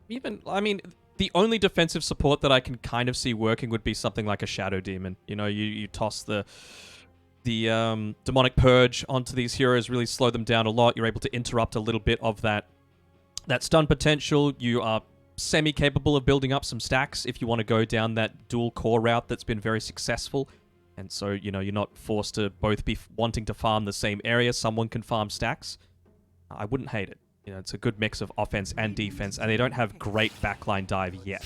Even, I mean, the only defensive support that I can kind of see working would be something like a Shadow Demon. You know, you toss the Demonic Purge onto these heroes, really slow them down a lot. You're able to interrupt a little bit of that stun potential. You are semi-capable of building up some stacks if you want to go down that dual core route that's been very successful. And so, you know, you're not forced to both be wanting to farm the same area. Someone can farm stacks. I wouldn't hate it. You know, it's a good mix of offense and defense, and they don't have great backline dive yet.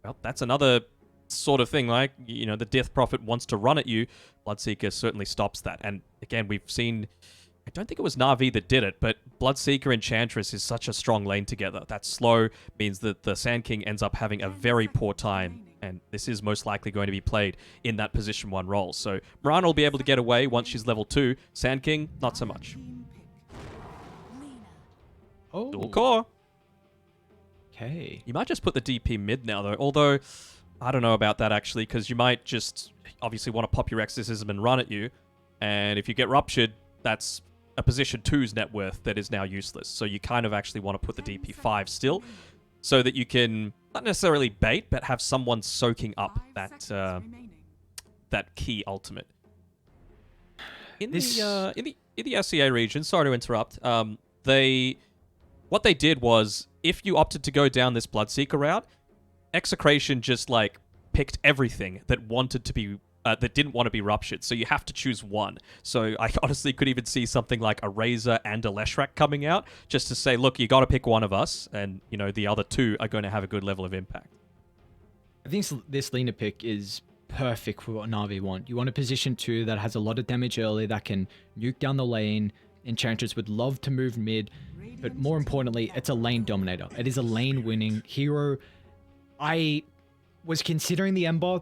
Well, that's another sort of thing, like, you know, the Death Prophet wants to run at you. Bloodseeker certainly stops that. And again, we've seen, I don't think it was NaVi that did it, but Bloodseeker Enchantress is such a strong lane together. That slow means that the Sand King ends up having a very poor time, and this is most likely going to be played in that position 1 role. So Mirana will be able to get away once she's level 2. Sand King, not so much. Oh. Dual core. Okay. You might just put the DP mid now, though. Although, I don't know about that, actually, because you might just obviously want to pop your Exorcism and run at you. And if you get ruptured, that's a position 2's net worth that is now useless. So you kind of actually want to put the DP 5 still, so that you can, not necessarily bait, but have someone soaking up that that key ultimate. In the SEA region, sorry to interrupt, what they did was, if you opted to go down this Bloodseeker route, Execration just, like, picked everything that wanted to be, that didn't want to be ruptured. So you have to choose one. So I honestly could even see something like a Razor and a Leshrac coming out, just to say, look, you got to pick one of us, and, you know, the other 2 are going to have a good level of impact. I think this Lina pick is perfect for what NaVi want. You want a position 2 that has a lot of damage early, that can nuke down the lane. Enchantress would love to move mid, but more importantly, it's a lane dominator. It is a lane winning hero. I was considering the Ember.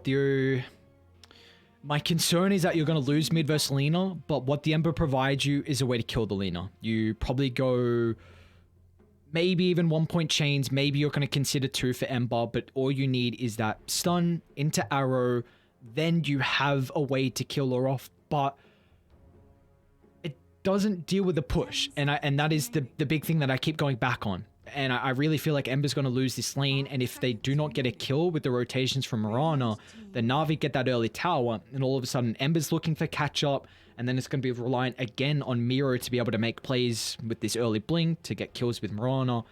My concern is that you're going to lose mid versus Lina, but what the Ember provides you is a way to kill the Lina. You probably go maybe even 1-point chains. Maybe you're going to consider 2 for Ember, but all you need is that stun into arrow. Then you have a way to kill her off, but it doesn't deal with the push. And that is the big thing that I keep going back on. And I really feel like Ember's going to lose this lane, and if they do not get a kill with the rotations from Mirana, then Na'Vi get that early tower, and all of a sudden Ember's looking for catch-up, and then it's going to be reliant again on Miro to be able to make plays with this early blink to get kills with Mirana.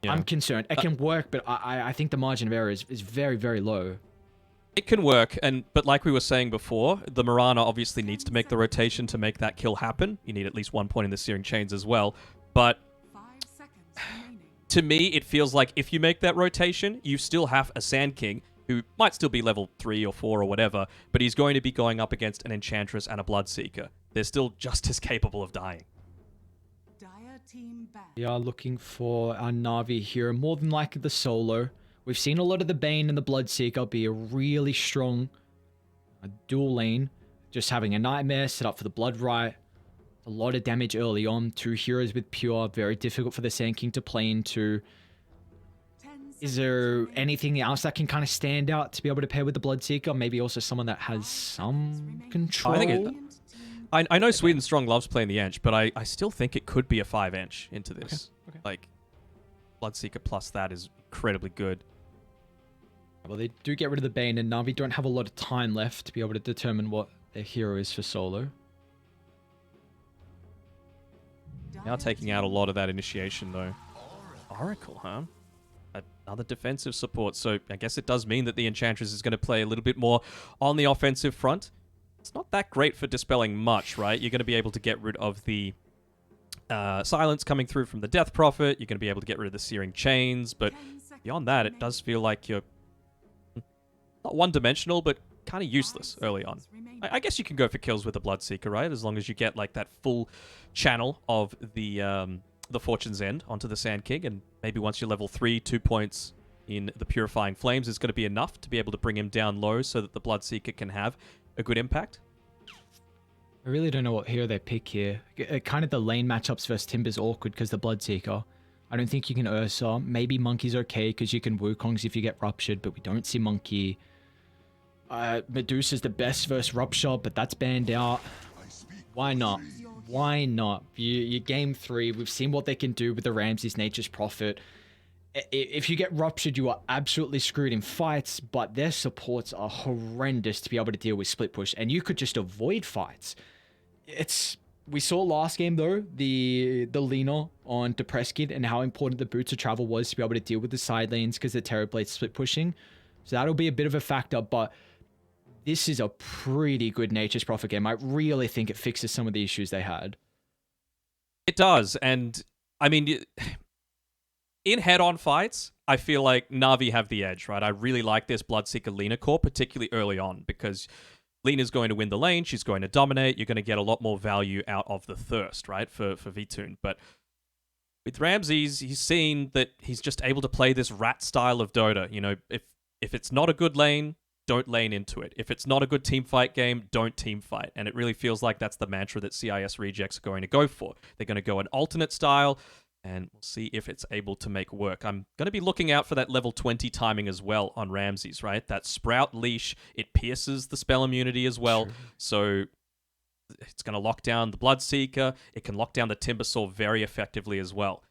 Yeah. I'm concerned. It can work, but I think the margin of error is very, very low. It can work, but like we were saying before, the Mirana obviously needs to make the rotation to make that kill happen. You need at least 1 point in the Searing Chains as well, but to me, it feels like if you make that rotation, you still have a Sand King, who might still be level 3 or 4 or whatever, but he's going to be going up against an Enchantress and a Bloodseeker. They're still just as capable of dying. We are looking for our Na'Vi hero, more than likely the solo. We've seen a lot of the Bane and the Bloodseeker be a really strong dual lane, just having a Nightmare set up for the Blood Right. A lot of damage early on. 2 heroes with Pure. Very difficult for the Sand King to play into. Is there anything else that can kind of stand out to be able to pair with the Bloodseeker? Maybe also someone that has some control? I know Sweden Strong loves playing the Ench, but I still think it could be a 5 Ench into this. Okay. Like, Bloodseeker plus that is incredibly good. Well, they do get rid of the Bane, and Na'Vi don't have a lot of time left to be able to determine what their hero is for solo. Now taking out a lot of that initiation, though. Oracle, huh? Another defensive support, so I guess it does mean that the Enchantress is going to play a little bit more on the offensive front. It's not that great for dispelling much, right? You're going to be able to get rid of the silence coming through from the Death Prophet. You're going to be able to get rid of the Searing Chains, but beyond that, it does feel like you're not one-dimensional, but kind of useless early on. I guess you can go for kills with the Bloodseeker, right? As long as you get like that full channel of the Fortune's End onto the Sand King, and maybe once you're level 3, 2 points in the Purifying Flames is going to be enough to be able to bring him down low so that the Bloodseeker can have a good impact. I really don't know what hero they pick here. Kind of the lane matchups versus Timber's awkward because the Bloodseeker. I don't think you can Ursa. Maybe Monkey's okay because you can Wukongs if you get Ruptured, but we don't see Monkey. Medusa's the best versus Rupture, but that's banned out. Why not? Why not? You game 3. We've seen what they can do with the Ramses Nature's Prophet. If you get ruptured, you are absolutely screwed in fights, but their supports are horrendous to be able to deal with split push, and you could just avoid fights. We saw last game though, the Lina on Depressed Kid and how important the Boots of Travel was to be able to deal with the side lanes because the Terror Blade split pushing. So that'll be a bit of a factor, but this is a pretty good Nature's Prophet game. I really think it fixes some of the issues they had. It does, and I mean, in head-on fights, I feel like NaVi have the edge, right? I really like this Bloodseeker Lina core, particularly early on, because Lina's going to win the lane, she's going to dominate, you're going to get a lot more value out of the Thirst, right, for Vtoon. But with Ramses, he's seen that he's just able to play this rat style of Dota. You know, if it's not a good lane, don't lane into it. If it's not a good team fight game, don't team fight. And it really feels like that's the mantra that CIS Rejects are going to go for. They're going to go an alternate style, and we'll see if it's able to make work. I'm going to be looking out for that level 20 timing as well on Ramses, right? That Sprout Leash, it pierces the spell immunity as well. Sure. So it's going to lock down the Bloodseeker. It can lock down the Timbersaw very effectively as well.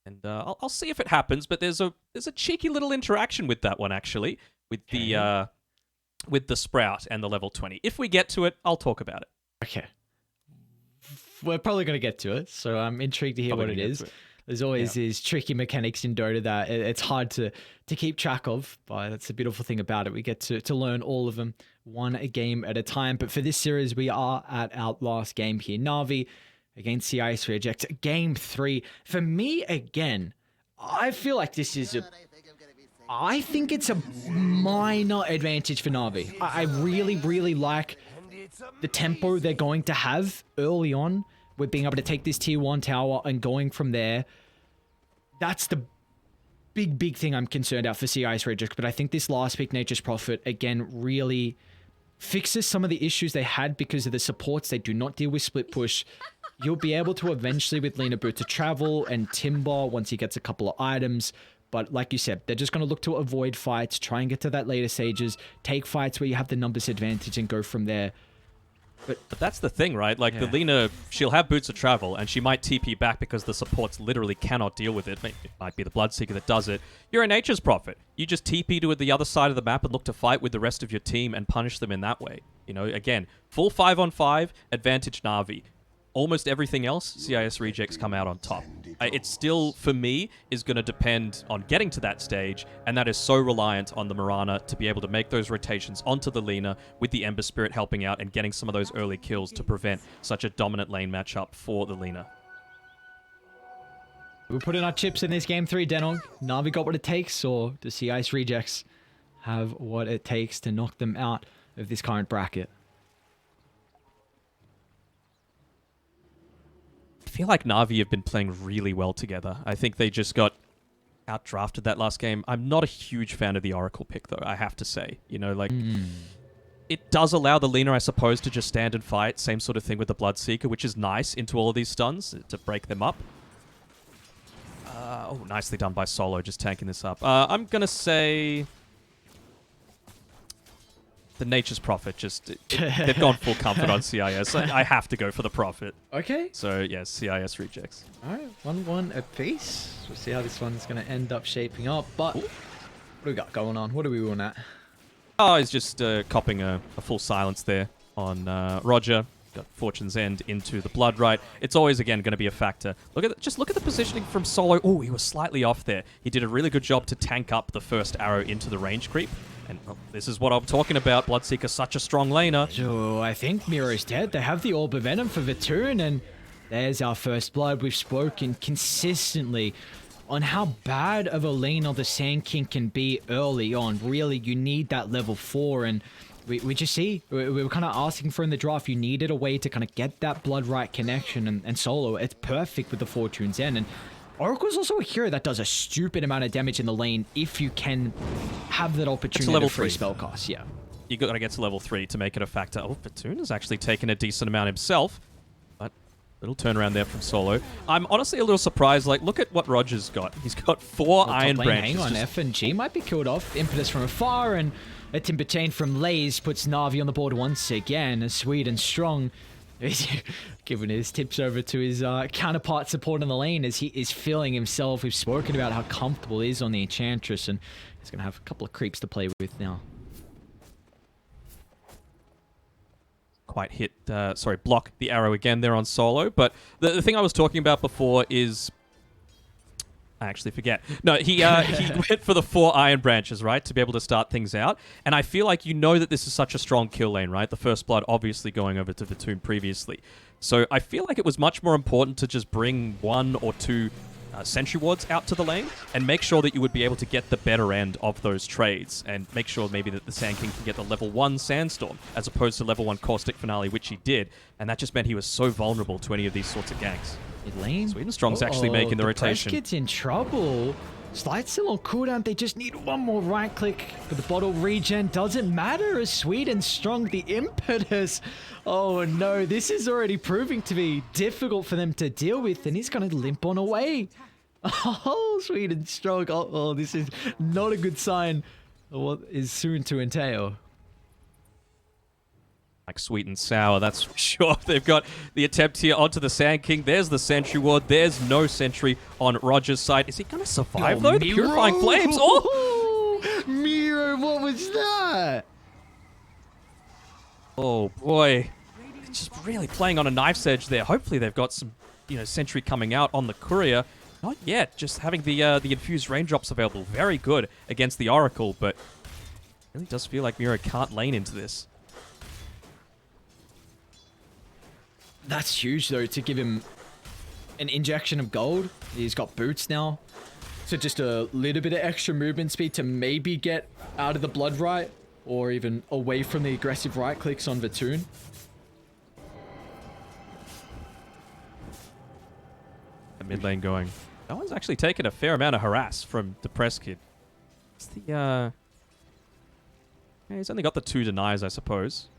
And I'll see if it happens, but there's a cheeky little interaction with that one, actually, with the Sprout and the level 20. If we get to it, I'll talk about it. Okay. We're probably going to get to it, so I'm intrigued to hear what it is. There's always these tricky mechanics in Dota that it's hard to keep track of, but that's the beautiful thing about it. We get to learn all of them one game at a time. But for this series, we are at our last game here. NaVi against CIS Rejects. Game 3. For me, again, I feel like this is I think it's a minor advantage for NaVi. I really, really like the tempo they're going to have early on with being able to take this tier 1 tower and going from there. That's the big thing I'm concerned about for CIS Rejects, but I think this last pick, Nature's Prophet, again, really fixes some of the issues they had because of the supports. They do not deal with split push. You'll be able to eventually with Lina Boot to travel and Timber once he gets a couple of items. But like you said, they're just going to look to avoid fights, try and get to that later stages, take fights where you have the numbers advantage and go from there. But that's the thing, right? Like, the Lina, she'll have Boots of Travel, and she might TP back because the supports literally cannot deal with it. It might be the Bloodseeker that does it. You're a Nature's Prophet. You just TP to the other side of the map and look to fight with the rest of your team and punish them in that way. You know, again, full 5-on-5, advantage NaVi. Almost everything else, CIS Rejects come out on top. It still, for me, is going to depend on getting to that stage, and that is so reliant on the Mirana to be able to make those rotations onto the Lina with the Ember Spirit helping out and getting some of those early kills to prevent such a dominant lane matchup for the Lina. We're putting our chips in this game 3, Danog. NaVi got what it takes, or does CIS Rejects have what it takes to knock them out of this current bracket? I feel like NaVi have been playing really well together. I think they just got outdrafted that last game. I'm not a huge fan of the Oracle pick, though, I have to say. You know, like, it does allow the Lina, I suppose, to just stand and fight. Same sort of thing with the Bloodseeker, which is nice into all of these stuns to break them up. Oh, nicely done by Solo, just tanking this up. I'm going to say the Nature's Prophet, they've gone full comfort on CIS. I have to go for the Prophet. Okay. So, yes, CIS Rejects. All right, 1-1 apiece. We'll see how this one's going to end up shaping up. But what do we got going on? What are we doing at? Oh, he's just copping a full silence there on Roger. Got Fortune's End into the Blood Right. It's always, again, going to be a factor. Just look at the positioning from Solo. Oh, he was slightly off there. He did a really good job to tank up the first arrow into the range creep. And this is what I'm talking about. Bloodseeker, such a strong laner. So I think Miro's dead. They have the Orb of Venom for Vtoon, and there's our first blood. We've spoken consistently on how bad of a laner the Sand King can be early on. Really, you need that level 4, and we just see, we were kind of asking for in the draft, you needed a way to kind of get that Blood Right connection, and Solo, it's perfect with the Fortune's End. And Oracle's also a hero that does a stupid amount of damage in the lane if you can have that opportunity level for a 3 spell cast. Yeah. You got to get to level 3 to make it a factor. Oh, Vtoon has actually taken a decent amount himself. But little turnaround there from Solo. I'm honestly a little surprised. Like, look at what Roger's got. He's got 4 Iron Branches. Hang on, F and G might be killed off. Impetus from afar, and a Timber Chain from Laze puts NaVi on the board once again. As Sweet and Strong, He's giving his tips over to his counterpart support in the lane as he is feeling himself. We've spoken about how comfortable he is on the Enchantress, and he's going to have a couple of creeps to play with now. Quite hit, block the arrow again there on Solo. But the thing I was talking about before is... I actually forget. No, he went for the 4 Iron Branches, right, to be able to start things out. And I feel like you know that this is such a strong kill lane, right? The First Blood obviously going over to Vatoon previously. So I feel like it was much more important to just bring 1 or 2 Sentry Wards out to the lane and make sure that you would be able to get the better end of those trades and make sure maybe that the Sand King can get the level 1 Sandstorm as opposed to level 1 Caustic Finale, which he did. And that just meant he was so vulnerable to any of these sorts of ganks. Lane. Swedenstrong's actually making the rotation. Kid's in trouble. Slide's still on cooldown. They just need one more right click. But the bottle regen doesn't matter as Swedenstrong, the impetus. Oh no, this is already proving to be difficult for them to deal with, and he's going to limp on away. Oh, Swedenstrong. Oh, this is not a good sign of what is soon to entail. Like sweet and sour, that's for sure. They've got the attempt here onto the Sand King. There's the Sentry Ward. There's no Sentry on Roger's side. Is he going to survive, though? The Purifying Flames. Oh! Miro, what was that? Oh, boy. Just really playing on a knife's edge there. Hopefully they've got some, Sentry coming out on the Courier. Not yet. Just having the infused raindrops available. Very good against the Oracle, but it really does feel like Miro can't lane into this. That's huge, though, to give him an injection of gold. He's got boots now. So just a little bit of extra movement speed to maybe get out of the blood right or even away from the aggressive right clicks on Vatoon. The mid lane going. That one's actually taken a fair amount of harass from Depressed Kid. It's the, yeah, he's only got the 2 denies, I suppose.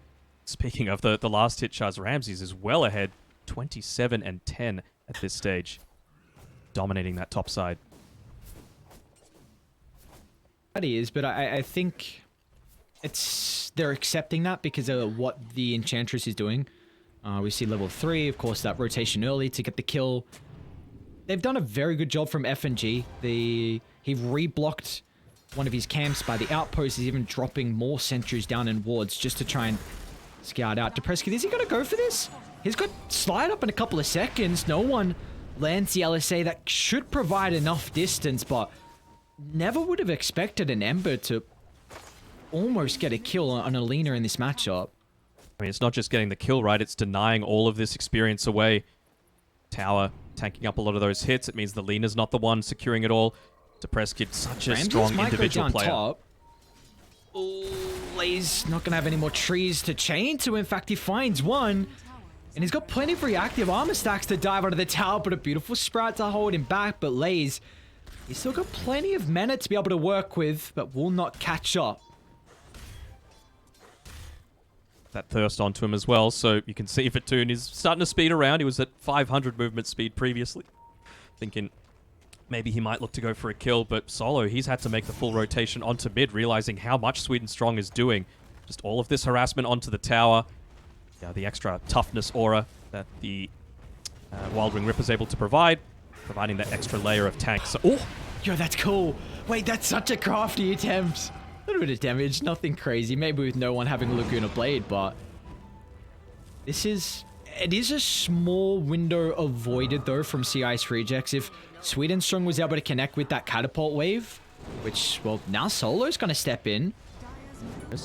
Speaking of the last hit, Chaz Ramses is well ahead, 27 and 10 at this stage, dominating that top side. That he is, but I think they're accepting that because of what the Enchantress is doing. We see level 3, of course, that rotation early to get the kill. They've done a very good job from F&G. He reblocked one of his camps by the outpost. He's even dropping more sentries down in wards just to try and scout out. Depressed Kid, is he going to go for this? He's got slide up in a couple of seconds. No one lands the LSA. That should provide enough distance, but never would have expected an Ember to almost get a kill on a Lina in this matchup. I mean, it's not just getting the kill, right? It's denying all of this experience away. Tower tanking up a lot of those hits. It means the Lina's not the one securing it all. Depressed Kid, such a strong individual player. Top. Oh, Lay's not going to have any more trees to chain to. In fact, he finds one. And he's got plenty of reactive armor stacks to dive onto the tower, but a beautiful Sprout to hold him back. But Lay's, he's still got plenty of mana to be able to work with, but will not catch up. That thirst onto him as well, so you can see Vatoon is starting to speed around. He was at 500 movement speed previously. Thinking maybe he might look to go for a kill, but Solo, he's had to make the full rotation onto mid, realizing how much Swedenstrong is doing. Just all of this harassment onto the tower. Yeah, the extra toughness aura that the Wild Ring Ripper is able to provide, providing that extra layer of tank. So, oh! Yo, that's cool. Wait, that's such a crafty attempt. A little bit of damage, nothing crazy. Maybe with no one having a Laguna Blade, but it is a small window avoided though from CIS Rejects. If Swedenstrong was able to connect with that catapult wave, which, well, now Solo's going to step in.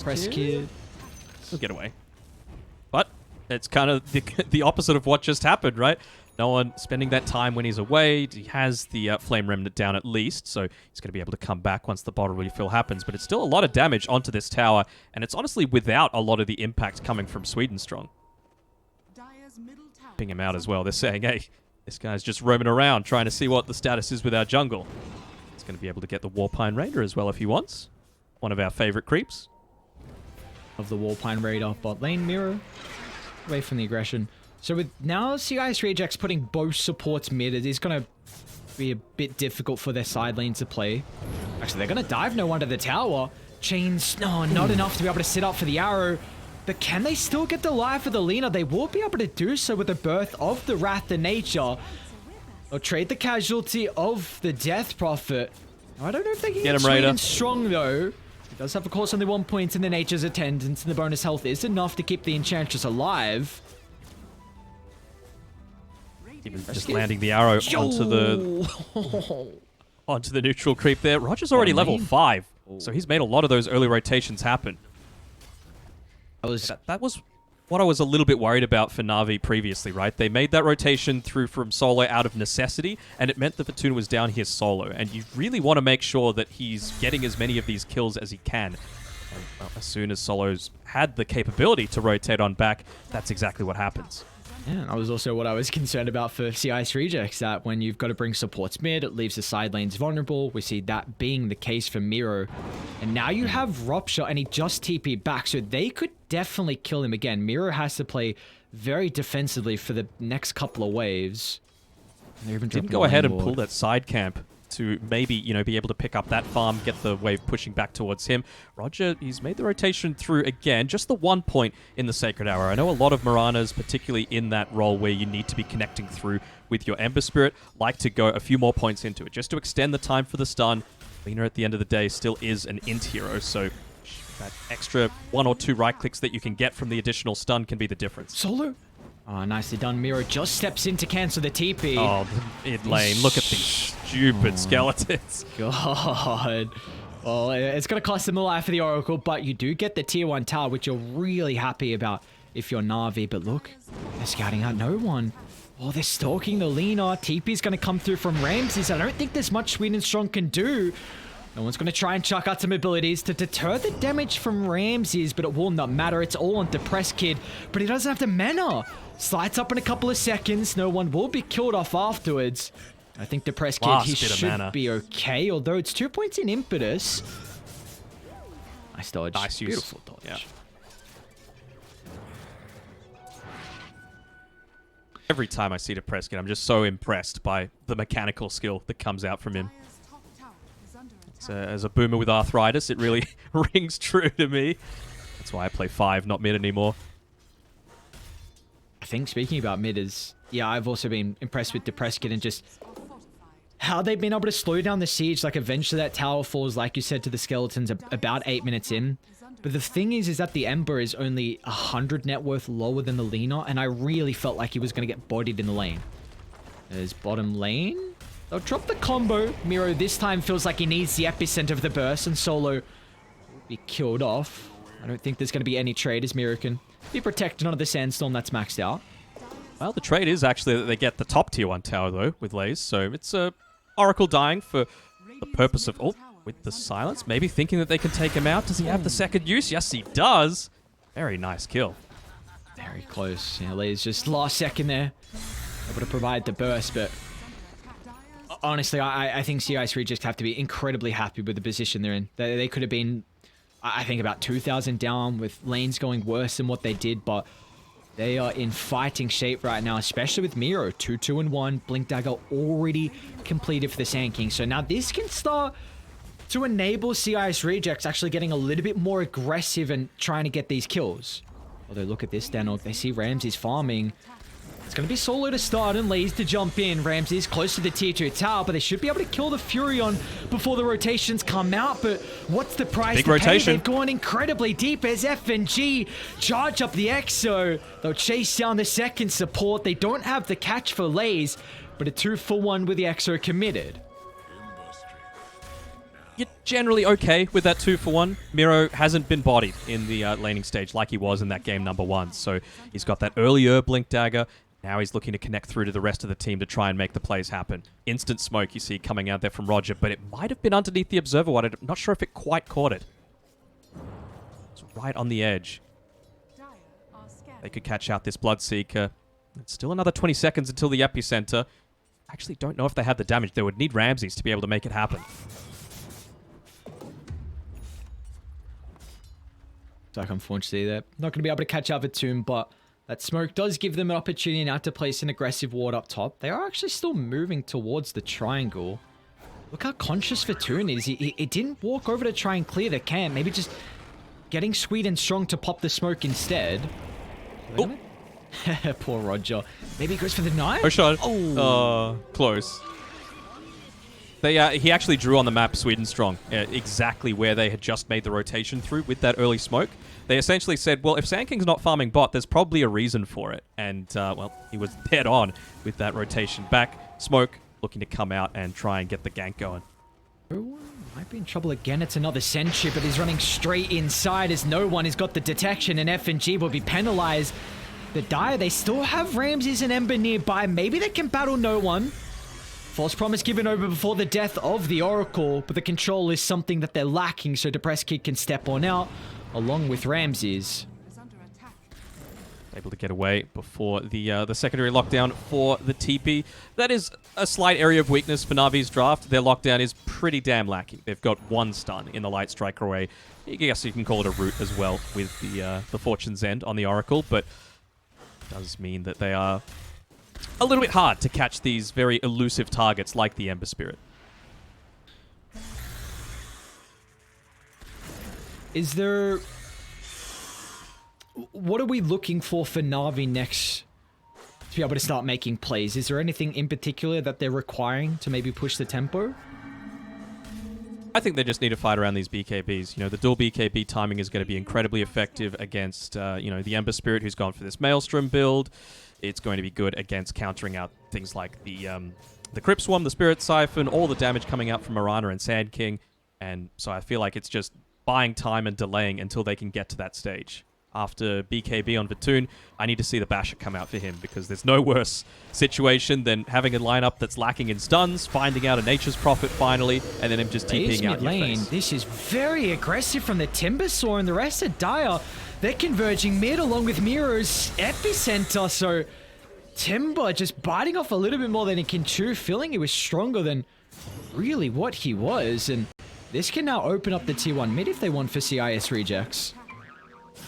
Press Kid. He'll get away. But it's kind of the opposite of what just happened, right? No one spending that time when he's away. He has the Flame Remnant down at least, so he's going to be able to come back once the bottle refill happens. But it's still a lot of damage onto this tower, and it's honestly without a lot of the impact coming from Swedenstrong. Ping him out as well. They're saying, hey, this guy's just roaming around trying to see what the status is with our jungle. He's going to be able to get the Warpine Raider as well if he wants. One of our favorite creeps. Of the Warpine Raider bot lane mirror. Away from the aggression. So with now CIS Rejects putting both supports mid, it is going to be a bit difficult for their side lane to play. Actually, they're going to dive no under the tower. Chains, no, not enough to be able to sit up for the arrow. But can they still get the life of the Lina? They will be able to do so with the birth of the Wrath of Nature. They'll trade the casualty of the Death Prophet. I don't know if they can get Sweet and Strong, though. He does have, of course, only 1 point in the Nature's Attendance, and the bonus health is enough to keep the Enchantress alive. Even just landing the arrow onto the neutral creep there. Roger's already level 5, so he's made a lot of those early rotations happen. That was what I was a little bit worried about for NaVi previously, right? They made that rotation through from solo out of necessity, and it meant that Fortuna was down here solo, and you really want to make sure that he's getting as many of these kills as he can. And, well, as soon as Solo's had the capability to rotate on back, that's exactly what happens. Yeah, that was also what I was concerned about for CIS Rejects, that when you've got to bring supports mid, it leaves the side lanes vulnerable. We see that being the case for Miro. And now you have Rupture, and he just TP'd back, so they could definitely kill him again. Miro has to play very defensively for the next couple of waves. Didn't go ahead and pull that side camp to maybe, you know, be able to pick up that farm, get the wave pushing back towards him. Roger, he's made the rotation through again, just the 1 point in the Sacred Hour. I know a lot of Miranas, particularly in that role where you need to be connecting through with your Ember Spirit, like to go a few more points into it, just to extend the time for the stun. Lina, at the end of the day, still is an int hero, so that extra 1 or 2 right clicks that you can get from the additional stun can be the difference. Solo? Oh, nicely done. Miro just steps in to cancel the TP. Oh, the mid lane. Look at these stupid skeletons. God. Well, it's going to cost them the life of the Oracle, but you do get the tier 1 tower, which you're really happy about if you're NaVi. But look, they're scouting out no one. Oh, they're stalking the Lina. TP's going to come through from Ramses. I don't think there's much Sweet and Strong can do. No one's going to try and chuck out some abilities to deter the damage from Ramses, but it will not matter. It's all on Depressed Kid, but he doesn't have the mana. Slides up in a couple of seconds. No one will be killed off afterwards. I think Depressed Kid, he should be okay, although it's 2 points in Impetus. Nice dodge. Nice use. Beautiful dodge. Yeah. Every time I see Depressed Kid, I'm just so impressed by the mechanical skill that comes out from him. As a boomer with arthritis, it really rings true to me. That's why I play 5, not mid anymore. I think speaking about mid is, yeah, I've also been impressed with Depressed Kid and just how they've been able to slow down the siege. Like, eventually that tower falls, like you said, to the skeletons about 8 minutes in. But the thing is that the Ember is only 100 net worth lower than the Lina, and I really felt like he was going to get bodied in the lane. There's bottom lane. They'll drop the combo. Miro this time feels like he needs the epicenter of the burst, and Solo will be killed off. I don't think there's going to be any trade as Miro can be protected under the Sandstorm that's maxed out. Well, the trade is actually that they get the top tier 1 tower, though, with Lays. So it's Oracle dying for the purpose of... Oh, with the silence. Maybe thinking that they can take him out. Does he have the second use? Yes, he does. Very nice kill. Very close. Yeah, Lays just last second there. Able to provide the burst, but... honestly, I think CIS-R just have to be incredibly happy with the position they're in. They could have been, I think, about 2,000 down with lanes going worse than what they did, but they are in fighting shape right now, especially with Miro. 2-2-1, Blink Dagger already completed for the Sand King. So now this can start to enable CIS Rejects actually getting a little bit more aggressive and trying to get these kills. Although look at this, Danog. They see Ramses farming. It's going to be Solo to start and Lays to jump in. Ramses close to the tier 2 tower, but they should be able to kill the Furion before the rotations come out. But what's the price Big to rotation. pay? They've gone incredibly deep as F&G charge up the Exo. They'll chase down the second support. They don't have the catch for Lays, but a 2-for-1 with the Exo committed. You're generally okay with that 2-for-1. Miro hasn't been bodied in the laning stage like he was in that game number 1. So he's got that earlier Blink Dagger. Now he's looking to connect through to the rest of the team to try and make the plays happen. Instant smoke you see coming out there from Roger, but it might have been underneath the Observer Ward. I'm not sure if it quite caught it. It's right on the edge. They could catch out this Bloodseeker. It's still another 20 seconds until the epicenter. I actually don't know if they had the damage. They would need Ramses to be able to make it happen. So unfortunately, they're not going to be able to catch up with Tomb, but that smoke does give them an opportunity now to place an aggressive ward up top. They are actually still moving towards the triangle. Look how conscious Fortuna is. He didn't walk over to try and clear the camp. Maybe just getting Sweet and Strong to pop the smoke instead. Oh. Poor Roger. Maybe he goes for the knife? Oh, shot. Oh. Close. He actually drew on the map Sweet and Strong, exactly where they had just made the rotation through with that early smoke. They essentially said, well, if Sand King's not farming bot, there's probably a reason for it. And, well, he was dead on with that rotation back. Smoke looking to come out and try and get the gank going. Might be in trouble again. It's another sentry, but he's running straight inside as no one has got the detection, and F&G will be penalized. The Dire, they still have Ramses and Ember nearby. Maybe they can battle no one. False promise given over before the death of the Oracle, but the control is something that they're lacking, so Depressed Kid can step on out, along with Ramses. Able to get away before the secondary lockdown for the TP. That is a slight area of weakness for Navi's draft. Their lockdown is pretty damn lacking. They've got one stun in the Light Striker array. I guess you can call it a root as well with the Fortune's End on the Oracle, but it does mean that they are a little bit hard to catch these very elusive targets like the Ember Spirit. Is there... What are we looking for NaVi next to be able to start making plays? Is there anything in particular that they're requiring to maybe push the tempo? I think they just need to fight around these BKBs. You know, the dual BKB timing is going to be incredibly effective against, you know, the Ember Spirit who's gone for this Maelstrom build. It's going to be good against countering out things like the Crypt Swarm, the Spirit Siphon, all the damage coming out from Mirana and Sand King. And so I feel like it's just buying time and delaying until they can get to that stage. After BKB on Vatoon, I need to see the Basher come out for him because there's no worse situation than having a lineup that's lacking in stuns, finding out a Nature's Prophet finally, and then him just TPing out your face. This is very aggressive from the Timbersaw and the rest of Dire. They're converging mid along with Miro's Epicenter, so Timber just biting off a little bit more than he can chew, feeling he was stronger than really what he was, and this can now open up the T1 mid if they want for CIS rejects.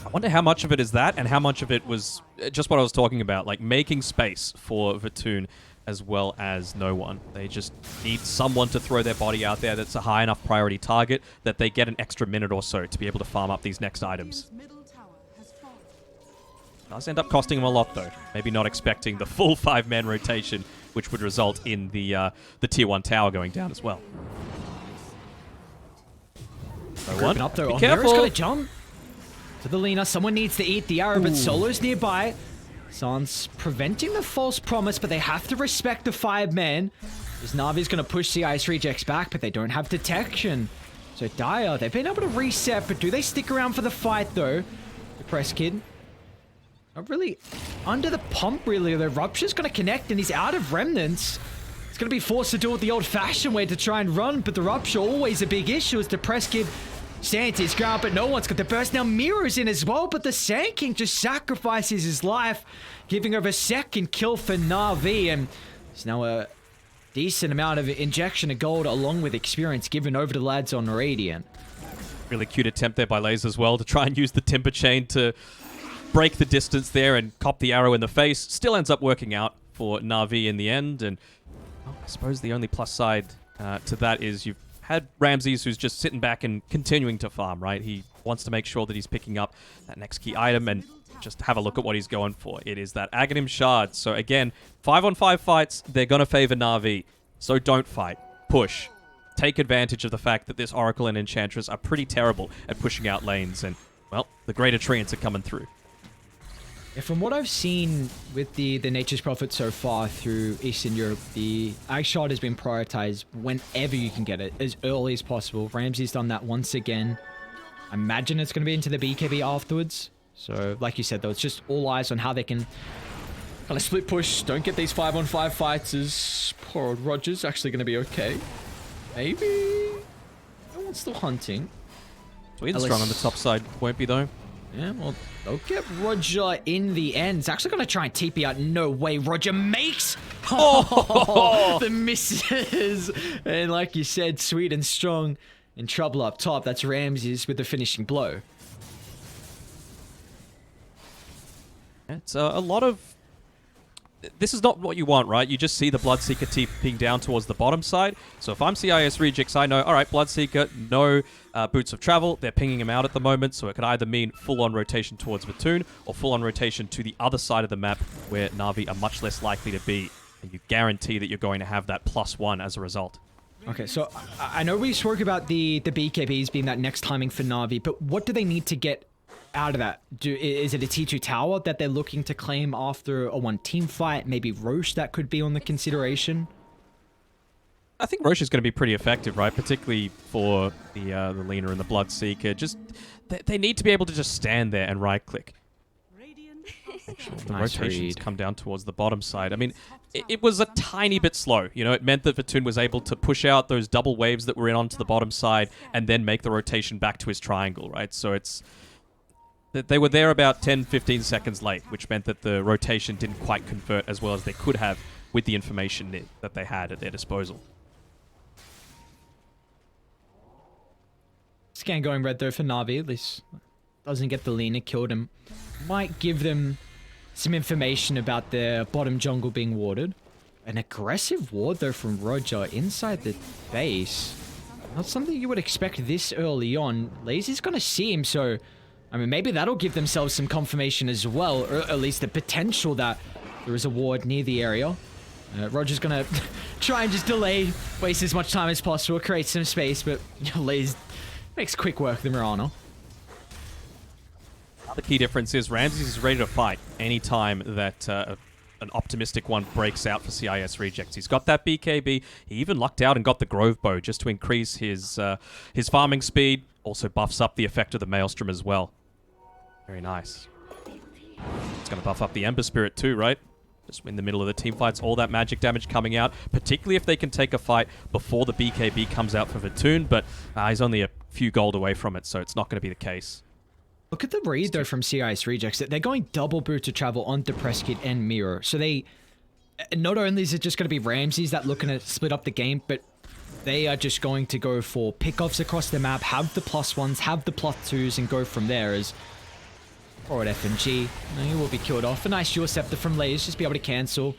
I wonder how much of it is that and how much of it was just what I was talking about, like making space for Vatoon as well as no one. They just need someone to throw their body out there that's a high enough priority target that they get an extra minute or so to be able to farm up these next items. Does end up costing them a lot though. Maybe not expecting the full 5-man rotation, which would result in the tier 1 tower going down as well. No one. Up though. Be careful. Miro's got to jump to the Lina. Someone needs to eat the arrow, but Solo's nearby. Sans preventing the false promise, but they have to respect the 5-man. As Navi's going to push CIS rejects back, but they don't have detection. So Dire, they've been able to reset, but do they stick around for the fight though? Depressed Kid. Not really under the pump really. The Rupture's going to connect and he's out of remnants. It's going to be forced to do it the old-fashioned way to try and run, but the Rupture always a big issue as Depressed Kid stands his ground, but no one's got the burst. Now Miro's in as well, but the Sand King just sacrifices his life, giving over a second kill for NaVi, and there's now a decent amount of injection of gold along with experience given over to the lads on Radiant. Really cute attempt there by Laze as well to try and use the Timber Chain to break the distance there and cop the arrow in the face. Still ends up working out for NaVi in the end, and well, I suppose the only plus side to that is you've had Ramses who's just sitting back and continuing to farm, right? He wants to make sure that he's picking up that next key item and just have a look at what he's going for. It is that Aghanim Shard. So again, 5-on-5 fights, they're going to favor NaVi. So don't fight. Push. Take advantage of the fact that this Oracle and Enchantress are pretty terrible at pushing out lanes. And, well, the Greater Treants are coming through. Yeah, from what I've seen with the Nature's Prophet so far through Eastern Europe, the Ag Shard has been prioritized whenever you can get it, as early as possible. Ramsey's done that once again. I imagine it's going to be into the BKB afterwards. So, like you said, though, it's just all eyes on how they can kind of split push. Don't get these 5-on-5 fights, as poor old Roger's actually going to be okay. Maybe. No one's still hunting. Sweet and Strong on the top side. Won't be, though. Yeah, well, they'll get Roger in the end. It's actually going to try and TP out. No way. Roger makes the misses. And like you said, Sweet and Strong in trouble up top. That's Ramses with the finishing blow. It's a lot of this is not what you want, right? You just see the Bloodseeker TPing down towards the bottom side. So if I'm CIS Rejects, I know, all right, Bloodseeker, no boots of travel. They're pinging him out at the moment, so it could either mean full-on rotation towards Vatoon or full-on rotation to the other side of the map where Na'Vi are much less likely to be. And you guarantee that you're going to have that +1 as a result. Okay, so I know we spoke about the BKBs being that next timing for Na'Vi, but what do they need to get out of that? Is it a T2 tower that they're looking to claim after a one team fight? Maybe Roche that could be on the consideration? I think Roche is going to be pretty effective, right? Particularly for the Lina and the Bloodseeker. Just they need to be able to just stand there and right-click. The Nice rotations read. come down towards the bottom side. I mean, it was a tiny bit slow. You know, it meant that Vatoon was able to push out those double waves that were in onto the bottom side and then make the rotation back to his triangle, right? So it's... They were there about 10-15 seconds late, which meant that the rotation didn't quite convert as well as they could have with the information that they had at their disposal. Scan going red though for Na'Vi. At least doesn't get the Lina killed and might give them some information about their bottom jungle being warded. An aggressive ward though from Roger inside the base. Not something you would expect this early on. Lazy's gonna see him, so I mean maybe that'll give themselves some confirmation as well, or at least the potential that there is a ward near the area. Roger's gonna try and just delay, waste as much time as possible, create some space, but Lazy makes quick work of the Mirana. The key difference is Ramses is ready to fight anytime that an optimistic one breaks out for CIS Rejects. He's got that BKB. He even lucked out and got the Grove Bow just to increase his farming speed. Also buffs up the effect of the Maelstrom as well. Very nice. It's going to buff up the Ember Spirit too, right? Just in the middle of the team fights, all that magic damage coming out, particularly if they can take a fight before the BKB comes out for Vatoon, but he's only a few gold away from it, so it's not going to be the case. Look at the read though from CIS Rejects. They're going double boot to travel onto Presskit and Mirror. So they, not only is it just going to be Ramses that looking to split up the game, but they are just going to go for pickoffs across the map, have the +1s, have the +2s, and go from there as forward FNG. He will be killed off. A nice dual scepter from Lays, just be able to cancel.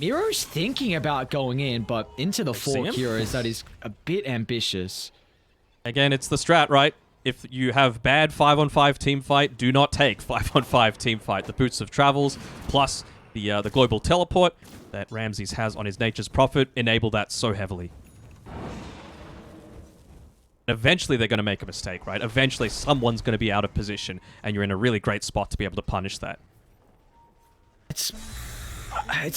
Miro's thinking about going in, but into the 4 heroes, that is a bit ambitious. Again, it's the strat, right? If you have bad 5-on-5 team fight, do not take 5-on-5 team fight. The Boots of Travels plus the global teleport that Ramses has on his Nature's Prophet enable that so heavily. Eventually they're going to make a mistake, right? Eventually someone's going to be out of position and you're in a really great spot to be able to punish that. It's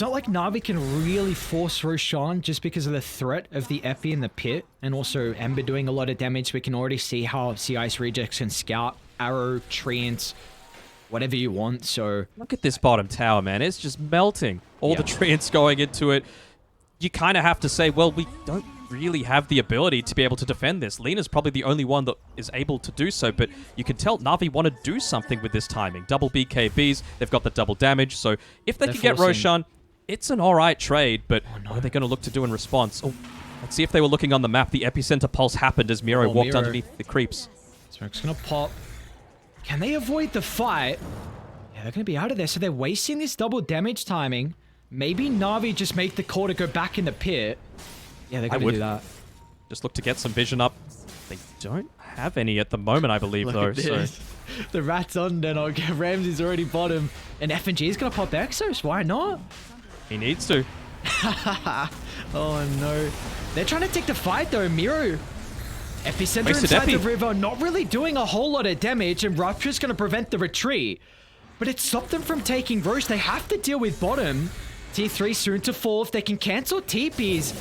not like Na'Vi can really force Roshan just because of the threat of the Epi in the pit, and also Ember doing a lot of damage. We can already see how CIS Rejects can scout, arrow, treants, whatever you want, so... Look at this bottom tower, man. It's just melting. All the treants going into it. You kind of have to say, well, we don't really have the ability to be able to defend this. Lina's probably the only one that is able to do so, but you can tell Na'Vi want to do something with this timing. Double BKBs, they've got the double damage, so if they can get Roshan, it's an alright trade, but what are they going to look to do in response? Oh, let's see if they were looking on the map. The epicenter pulse happened as Miro walked underneath the creeps. Smoke's going to pop. Can they avoid the fight? Yeah, they're going to be out of there, so they're wasting this double damage timing. Maybe Na'Vi just make the call to go back in the pit. Yeah, they're going to do that. Just look to get some vision up. They don't have any at the moment, I believe, though. So. The rat's on Danog. Ramsey's already bottom. And FNG is going to pop Exos. Why not? He needs to. Oh, no. They're trying to take the fight, though. Miro. Epicenter inside the river. Not really doing a whole lot of damage. And Rupture's going to prevent the retreat. But it stopped them from taking Roche. They have to deal with bottom. Tier 3 soon to fall. If they can cancel TPs,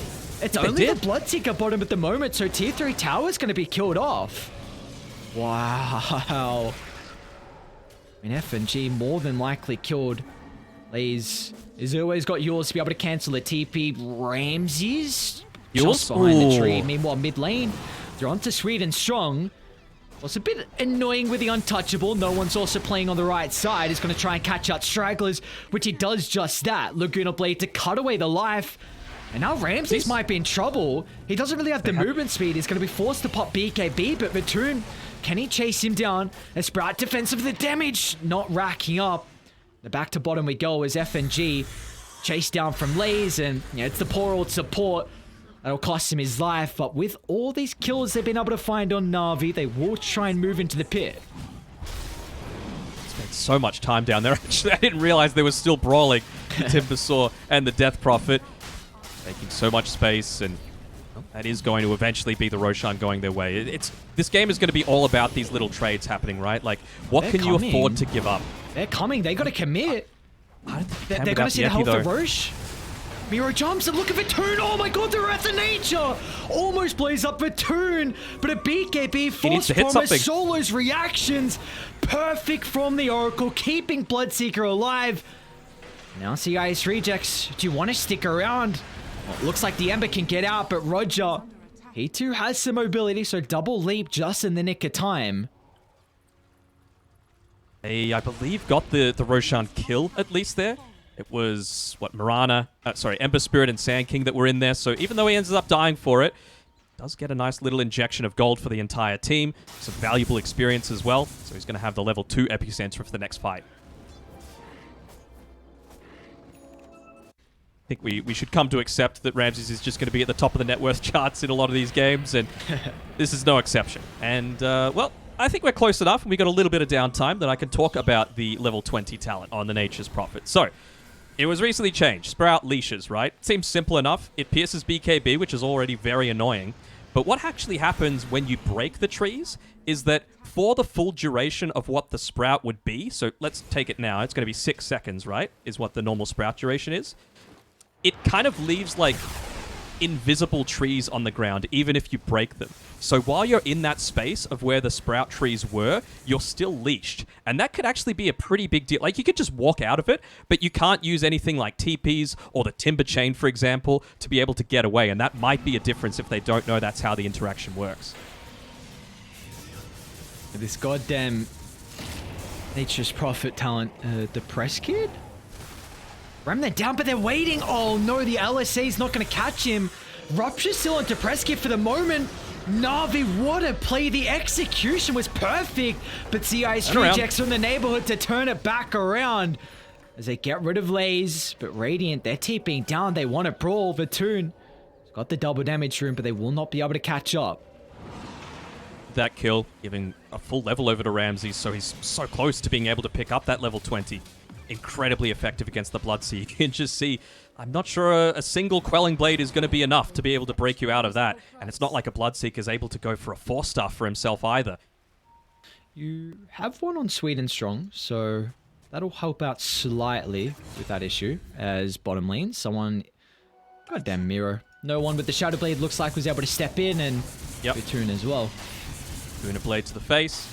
it's only the Bloodseeker bottom at the moment, so Tier 3 tower is going to be killed off. Wow. I mean, FNG more than likely killed. Lays has always got yours to be able to cancel a TP. Ramses just behind the tree. Meanwhile, mid lane, they're onto Sweet and Strong. Well, it's a bit annoying with the untouchable. No one's also playing on the right side. He's going to try and catch out stragglers, which he does just that. Laguna Blade to cut away the life. And now Ramses might be in trouble. He doesn't really have the movement speed. He's going to be forced to pop BKB, but Vatoon, can he chase him down? A Sprout defensive, the damage not racking up. The back to bottom we go as FNG chased down from Lays, and it's the poor old support that'll cost him his life. But with all these kills they've been able to find on Navi, they will try and move into the pit. Spent so much time down there. Actually, I didn't realize they were still brawling. The Timbersaw and the Death Prophet taking so much space, and that is going to eventually be the Roshan going their way. This game is going to be all about these little trades happening, right? Like, what can you afford to give up? They're coming. They got to commit. They're going to see the Yeti, health of Roche. Miro jumps and look at Vatoon. Oh my god, the Wrath of Nature! Almost plays up Vatoon, but a BKB force promise. Solo's reactions. Perfect from the Oracle, keeping Bloodseeker alive. Now CIS rejects. Do you want to stick around? Well, it looks like the Ember can get out, but Roger, he too has some mobility, so double leap just in the nick of time. They, I believe, got the Roshan kill at least there. It was, what, Ember Spirit and Sand King that were in there, so even though he ends up dying for it, does get a nice little injection of gold for the entire team. Some valuable experience as well, so he's going to have the level 2 Epicenter for the next fight. I think we should come to accept that Ramses is just going to be at the top of the net worth charts in a lot of these games, and this is no exception. And, well, I think we're close enough, and we got a little bit of downtime that I can talk about the level 20 talent on the Nature's Prophet. So, it was recently changed. Sprout leashes, right? Seems simple enough. It pierces BKB, which is already very annoying. But what actually happens when you break the trees is that for the full duration of what the Sprout would be, so let's take it now, it's going to be 6 seconds, right? Is what the normal Sprout duration is. It kind of leaves, like, invisible trees on the ground, even if you break them. So while you're in that space of where the Sprout trees were, you're still leashed. And that could actually be a pretty big deal. Like, you could just walk out of it, but you can't use anything like TPs or the Timber Chain, for example, to be able to get away. And that might be a difference if they don't know that's how the interaction works. This goddamn Nature's Prophet talent, the Press Kid? Ram them down, but they're waiting. Oh no, the LSA is not going to catch him. Rupture's still on Press Kid for the moment. Navi, what a play. The execution was perfect, but CIS rejects from the neighborhood to turn it back around as they get rid of Lays. But Radiant, they're TPing down. They want to brawl. Vatoon got the double damage room, but they will not be able to catch up. That kill, giving a full level over to Ramses, so he's so close to being able to pick up that level 20. Incredibly effective against the Bloodseeker. You can just see, I'm not sure a single Quelling Blade is going to be enough to be able to break you out of that. And it's not like a Bloodseeker is able to go for a 4-star for himself either. You have one on Sweden Strong, so that'll help out slightly with that issue. As bottom lane, someone... Goddamn Miro. No one with the Shadow Blade looks like was able to step in, and Vatoon as well. Doing a blade to the face.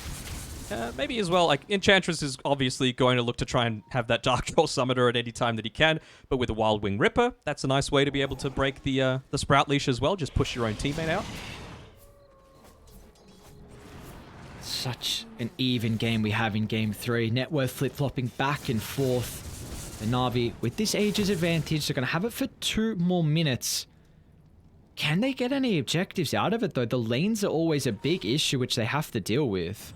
Maybe as well, like, Enchantress is obviously going to look to try and have that Dark Troll Summoner at any time that he can, but with a Wild Wing Ripper, that's a nice way to be able to break the Sprout leash as well, just push your own teammate out. Such an even game we have in Game 3. Net worth flip-flopping back and forth. And Navi, with this Aegis advantage, they're going to have it for 2 more minutes. Can they get any objectives out of it, though? The lanes are always a big issue which they have to deal with.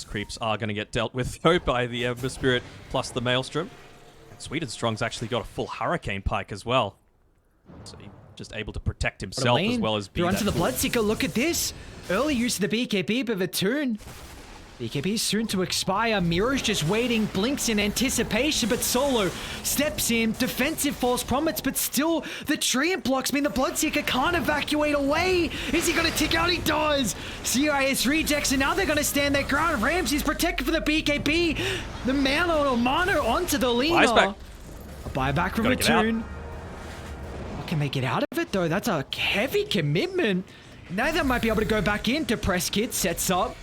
Creeps are going to get dealt with, though, by the Ember Spirit plus the Maelstrom. And Sweden Strong's actually got a full Hurricane Pike as well. So he's just able to protect himself as well as be that onto the Bloodseeker, look at this! Early use of the BKB, but Vatoon. BKB is soon to expire. Miro's just waiting, blinks in anticipation, but Solo steps in. Defensive false promise, but still the treant blocks mean the Bloodseeker can't evacuate away. Is he going to tick out? He does. CIS rejects, and now they're going to stand their ground. Ramsey's protected for the BKB. The mana onto the Lina. A buyback from Vatoon. What can they get out of it, though? That's a heavy commitment. Now they might be able to go back into Press Kit. Sets up.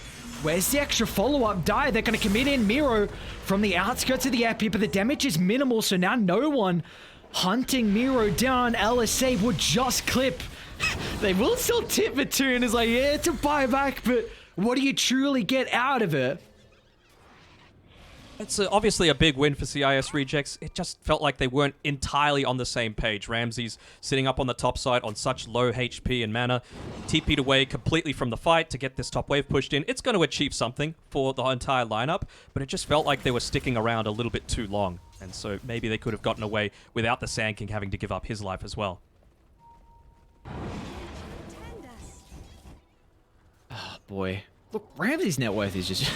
Where's the extra follow-up die? They're going to commit in Miro from the outskirts of the epi, but the damage is minimal, so now no one hunting Miro down. LSA would just clip. They will still tip Vatoon. It's like, yeah, it's a buyback, but what do you truly get out of it? It's obviously a big win for CIS Rejects. It just felt like they weren't entirely on the same page. Ramsey's sitting up on the top side on such low HP and mana, TP'd away completely from the fight to get this top wave pushed in. It's going to achieve something for the entire lineup, but it just felt like they were sticking around a little bit too long. And so maybe they could have gotten away without the Sand King having to give up his life as well. Oh, boy. Look, Ramsey's net worth is just...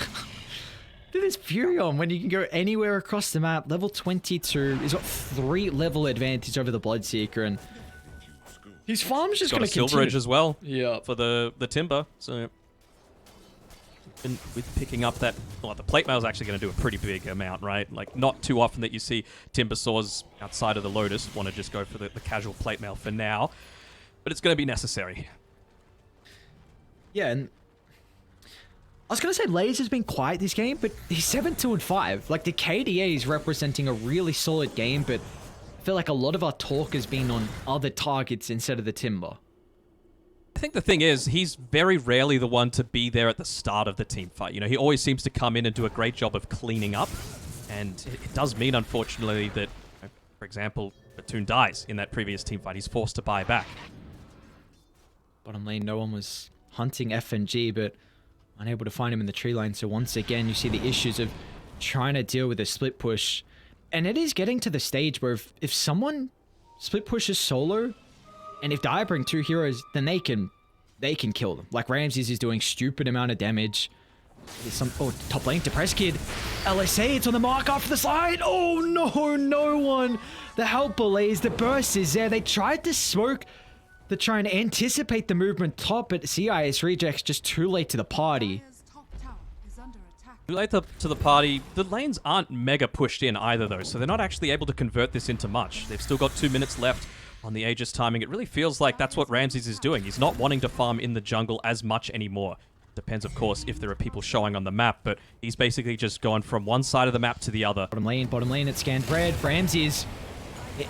Look at this Furion when you can go anywhere across the map. Level 22. He's got 3 level advantage over the Bloodseeker, and his farm's just going to continue. Silver Edge as well. Yeah. For the Timber. So with picking up that, well, the plate mail is actually going to do a pretty big amount, right? Like, not too often that you see Timber Saws outside of the Lotus want to just go for the casual plate mail for now, but it's going to be necessary. Yeah, and I was going to say Lays has been quiet this game, but he's 7-2-5. Like, the KDA is representing a really solid game, but I feel like a lot of our talk has been on other targets instead of the Timber. I think the thing is, he's very rarely the one to be there at the start of the team fight. You know, he always seems to come in and do a great job of cleaning up, and it does mean, unfortunately, that, for example, Batoon dies in that previous team fight. He's forced to buy back. Bottom lane, no one was hunting FNG, but unable to find him in the tree line. So once again, you see the issues of trying to deal with a split push. And it is getting to the stage where if someone split pushes solo, and if Dire bring 2 heroes, then they can kill them. Like Ramses is doing stupid amount of damage. There's some top lane, Depressed Kid. LSA, it's on the mark after the slide. Oh no, no one. The helper lays, the burst is there. They tried to smoke. They're trying to anticipate the movement top, but CIS Rejects just too late to the party. Too late to the party. The lanes aren't mega pushed in either, though, so they're not actually able to convert this into much. They've still got 2 minutes left on the Aegis timing. It really feels like that's what Ramses is doing. He's not wanting to farm in the jungle as much anymore. Depends, of course, if there are people showing on the map, but he's basically just gone from one side of the map to the other. Bottom lane, it's scanned red. Ramses,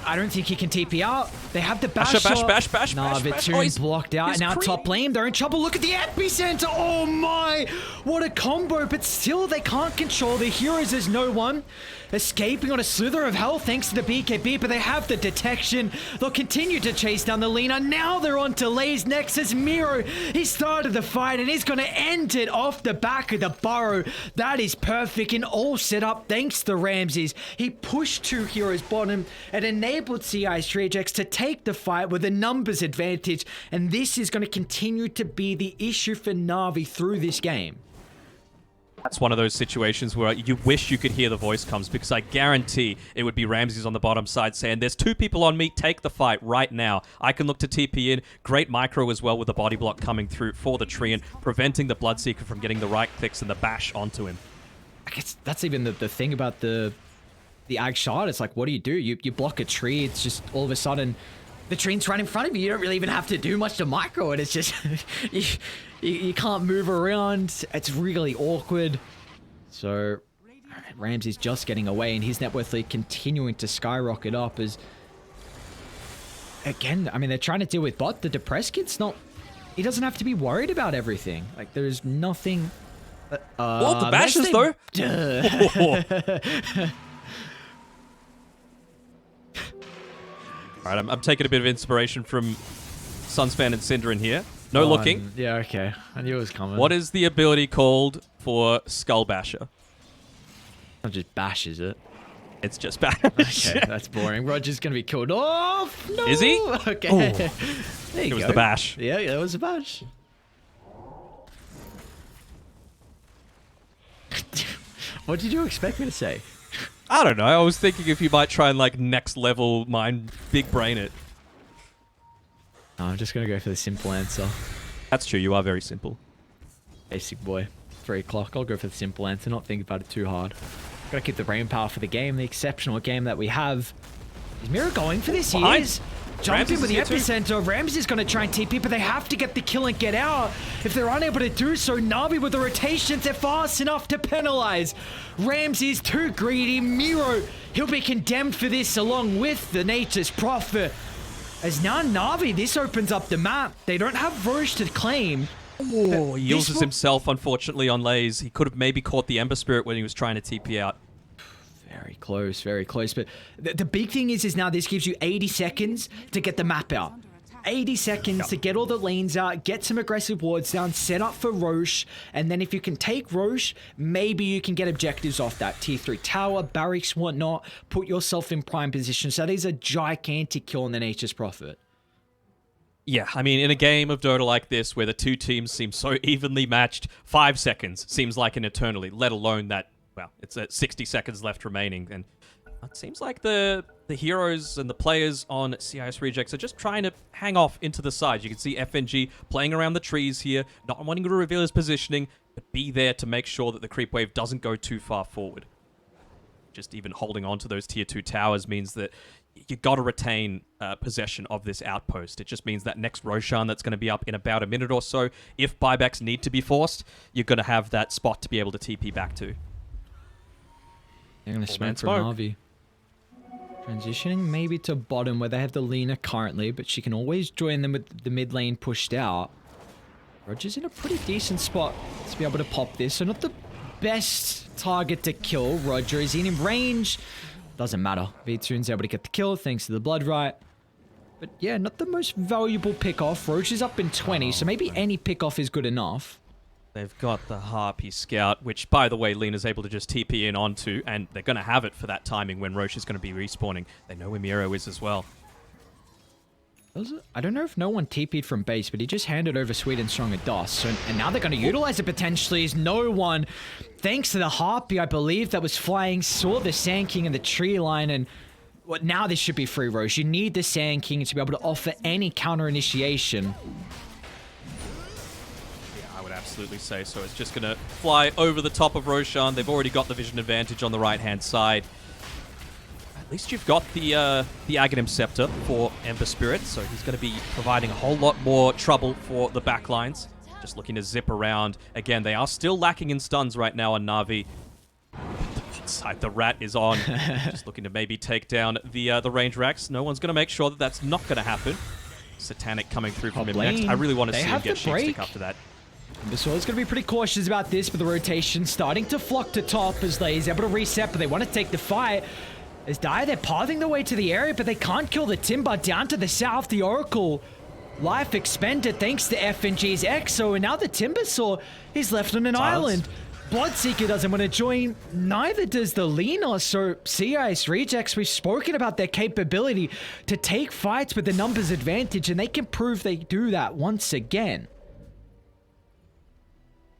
I don't think he can TP out. They have the bash. Bash. Nah, Batoon's blocked out. Now top lane, they're in trouble. Look at the epicenter. Oh my, what a combo. But still, they can't control the heroes. There's no one escaping on a slither of hell thanks to the BKB, but they have the detection. They'll continue to chase down the Lina. Now they're on to Lay's next as Miro. He started the fight and he's going to end it off the back of the burrow. That is perfect and all set up thanks to Ramses. He pushed 2 heroes bottom and enabled CIS Rejects to take the fight with a numbers advantage, and this is going to continue to be the issue for NaVi through this game. That's one of those situations where you wish you could hear the voice comes, because I guarantee it would be Ramses on the bottom side saying, there's 2 people on me, take the fight right now. I can look to TP in. Great micro as well with the body block coming through for the tree and preventing the Bloodseeker from getting the right clicks and the bash onto him. I guess that's even the thing about the ag shot. It's like, what do? You block a tree, it's just all of a sudden the tree's right in front of you. You don't really even have to do much to micro it. It's just you can't move around. It's really awkward. So Ramsey's just getting away, and his net worth lead continuing to skyrocket up as, again, I mean, they're trying to deal with bot. The Depressed Kid's not, he doesn't have to be worried about everything. Like, there's nothing. Well, the bashes though. All right, I'm taking a bit of inspiration from Sunspan and Synderen here. No looking. Yeah, okay. I knew it was coming. What is the ability called for Skull Basher? Not just bash, is it? It's just bash. Okay, that's boring. Roger's gonna be killed off. No. Is he? Okay. Ooh. There you go. It was the bash. Yeah, it was a bash. What did you expect me to say? I don't know. I was thinking if you might try and like next level mind big brain it. No, I'm just gonna go for the simple answer. That's true. You are very simple. Basic boy. 3 o'clock. I'll go for the simple answer. Not think about it too hard. Gotta keep the brain power for the game. The exceptional game that we have. Is Miro going for this? He is. Jumping with the epicenter. Ramses is going to try and TP, but they have to get the kill and get out. If they're unable to do so, NaVi with the rotations, they're fast enough to penalize. Ramses too greedy. Miro, he'll be condemned for this along with the Nature's Prophet. As now NaVi, this opens up the map. They don't have Roche to claim. Oh, he uses himself, unfortunately, on Lays. He could have maybe caught the Ember Spirit when he was trying to TP out. Very close, very close. But the big thing is now this gives you 80 seconds to get the map out. 80 seconds to get all the lanes out, get some aggressive wards down, set up for Roche, and then if you can take Roche, maybe you can get objectives off that tier 3 tower, barracks, whatnot, put yourself in prime position. So that is a gigantic kill on the Nature's Prophet. Yeah, I mean, in a game of Dota like this, where the two teams seem so evenly matched, 5 seconds seems like an eternity, let alone that, well, it's 60 seconds left remaining, and it seems like the heroes and the players on CIS Rejects are just trying to hang off into the sides. You can see FNG playing around the trees here, not wanting to reveal his positioning, but be there to make sure that the creep wave doesn't go too far forward. Just even holding on to those tier 2 towers means that you got to retain possession of this outpost. It just means that next Roshan that's going to be up in about a minute or so, if buybacks need to be forced, you're going to have that spot to be able to TP back to. They're going to smoke from NaVi. Transitioning maybe to bottom where they have the Lina currently, but she can always join them with the mid lane pushed out. Roger's in a pretty decent spot to be able to pop this. So not the best target to kill. Roger is in range. Doesn't matter. Vitsun's able to get the kill thanks to the Blood Right. But yeah, not the most valuable pick-off. Roche is up in 20, so maybe any pick-off is good enough. They've got the Harpy Scout, which, by the way, Lina's able to just TP in onto, and they're going to have it for that timing when Roche is going to be respawning. They know where Miro is as well. I don't know if no one TP'd from base, but he just handed over Sweet and Strong a DOS. So, and now they're going to utilize it potentially as no one, thanks to the Harpy, I believe, that was flying, saw the Sand King in the tree line, and well, now this should be free Roche. You need the Sand King to be able to offer any counter initiation. Absolutely say so. It's just going to fly over the top of Roshan. They've already got the vision advantage on the right-hand side. At least you've got the Aghanim Scepter for Ember Spirit, so he's going to be providing a whole lot more trouble for the backlines. Just looking to zip around. Again, they are still lacking in stuns right now on NaVi. Inside the Rat is on. Just looking to maybe take down the range racks. No one's going to make sure that that's not going to happen. Satanic coming through from him next. I really want to see him get Sheep Stick after that. Vissor's going to be pretty cautious about this, but the rotation starting to flock to top as Lay's able to reset, but they want to take the fight. As Dire, they're pathing their way to the area, but they can't kill the Timber down to the south. The Oracle life expended thanks to FNG's Exo, and now the Timbersaw is left on an island. Bloodseeker doesn't want to join, neither does the Lina, so CIS Rejects, we've spoken about their capability to take fights with the numbers advantage, and they can prove they do that once again.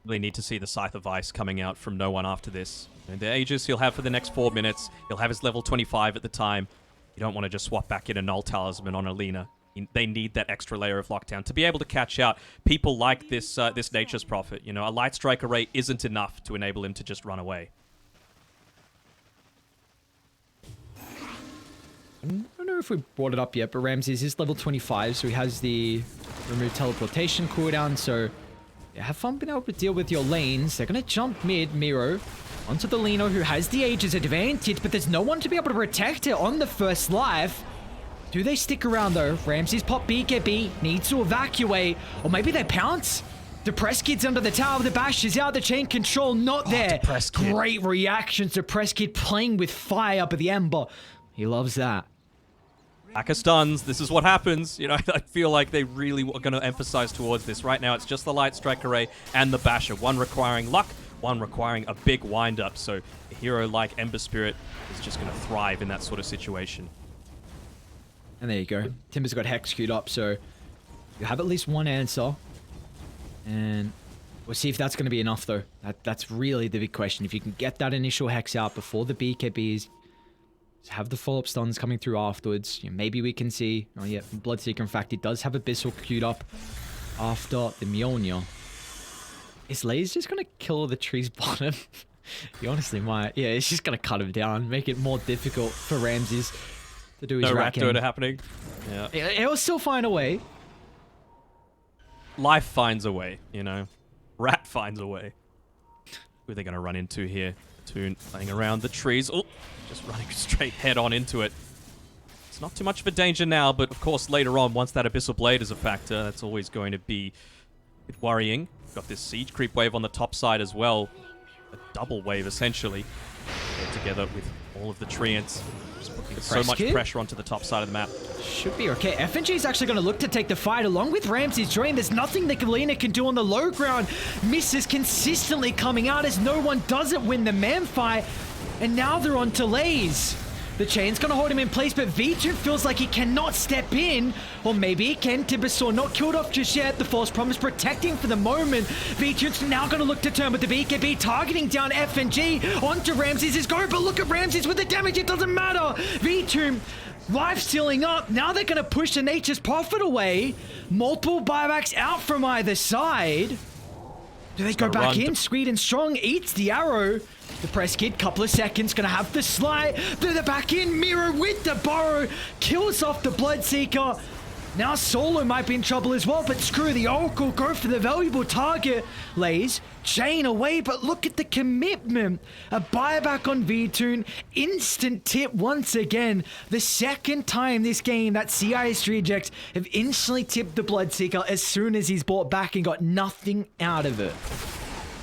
They need to see the Scythe of Ice coming out from no one after this. And the Aegis he'll have for the next 4 minutes. He'll have his level 25 at the time. You don't want to just swap back in a Null Talisman on a Lina. They need that extra layer of lockdown to be able to catch out people like this this Nature's Prophet. You know, a Light Strike Array isn't enough to enable him to just run away. I don't know if we brought it up yet, but Ramses is level 25, so he has the remove teleportation cooldown, so yeah, have fun being able to deal with your lanes. They're going to jump mid, Miro, onto the Lino, who has the Aegis advantage, but there's no one to be able to protect it on the first life. Do they stick around though? Ramses pop BKB, needs to evacuate, or maybe they pounce. Depressed Kid's under the tower, the bash is out, the chain control not there. Great reactions, Depressed Kid playing with fire, but the Ember, he loves that. Pack of stuns, this is what happens. You know, I feel like they really are going to emphasize towards this. Right now, it's just the Light Strike Array and the Basher. One requiring luck, one requiring a big wind-up. So a hero like Ember Spirit is just going to thrive in that sort of situation. And there you go. Timber's got Hex queued up, so you have at least one answer. And we'll see if that's going to be enough, though. That's really the big question. If you can get that initial Hex out before the BKBs, have the follow-up stuns coming through afterwards. You know, maybe we can see... Oh, yeah, Bloodseeker, in fact, he does have Abyssal queued up after the Mjolnir. Is Laze just going to kill the tree's bottom? He honestly might. Yeah, it's just going to cut him down, make it more difficult for Ramses to do his rat Dota happening. Yeah. He'll still find a way. Life finds a way, you know. Rat finds a way. Who are they going to run into here? Toon playing around the trees. Oh, just running straight head on into it. It's not too much of a danger now, but of course later on, once that Abyssal Blade is a factor, that's always going to be a bit worrying. Got this Siege Creep wave on the top side as well. A double wave, essentially. Together with All of the treants just putting so press much kit? pressure onto the top side of the map. Should be okay. FNG is actually going to look to take the fight along with Ramsey's join. There's nothing that Galena can do on the low ground. Misses consistently coming out as no one doesn't win the man fight. And now they're on to Lays. The chain's going to hold him in place, but V2 feels like he cannot step in. Or maybe he can. Tibasaur not killed off just yet. The false promise protecting for the moment. V2's now going to look to turn with the BKB, targeting down FNG. Onto Ramses is go, but look at Ramses with the damage. It doesn't matter. V2 life stealing up. Now they're going to push the Nature's Prophet away. Multiple buybacks out from either side. Do they go back in? Sweet and Strong eats the arrow. The press kid, couple of seconds, gonna have the slide. Through the back in, Miro with the burrow. Kills off the Bloodseeker. Now Solo might be in trouble as well, but screw the Oracle, go for the valuable target. Lays chain away, but look at the commitment. A buyback on V-Tune, instant tip once again. The second time this game that CIS rejects have instantly tipped the Bloodseeker as soon as he's brought back and got nothing out of it.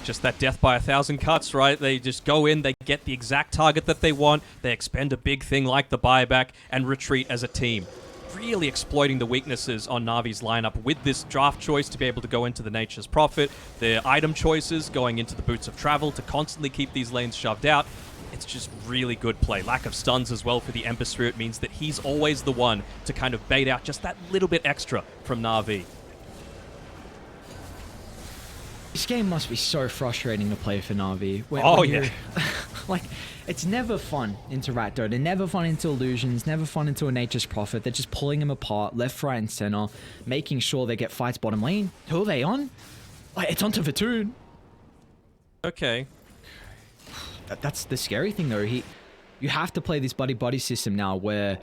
Just that death by 1,000 cuts, right? They just go in, they get the exact target that they want, they expend a big thing like the buyback, and retreat as a team. Really exploiting the weaknesses on Navi's lineup with this draft choice to be able to go into the Nature's Prophet, their item choices going into the Boots of Travel to constantly keep these lanes shoved out. It's just really good play. Lack of stuns as well for the Ember Spirit means that he's always the one to kind of bait out just that little bit extra from Na'Vi. This game must be so frustrating to play for Na'Vi. Yeah. Like, it's never fun into Rat Dota, never fun into Illusions, never fun into a Nature's Prophet. They're just pulling them apart, left, right, and center, making sure they get fights bottom lane. Who are they on? Like, it's onto Vatoon. Okay. That's the scary thing, though. You have to play this buddy-buddy system now where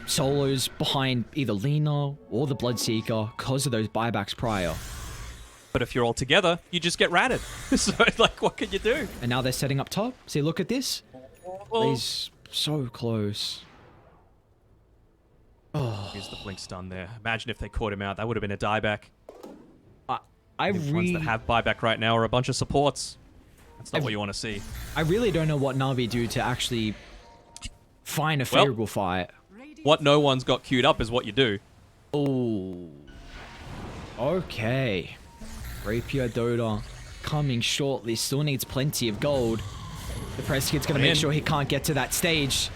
Solo's behind either Lina or the Bloodseeker because of those buybacks prior. But if you're all together, you just get ratted. So, like, what can you do? And now they're setting up top. See, look at this. He's so close. Oh. Here's the blink stun there. Imagine if they caught him out. That would have been a dieback. The ones that have buyback right now are a bunch of supports. That's not what you want to see. I really don't know what Na'Vi do to actually find a favorable fight. What no one's got queued up is what you do. Oh. Okay. Rapier Dota coming shortly. Still needs plenty of gold. The press kid's going to make sure he can't get to that stage.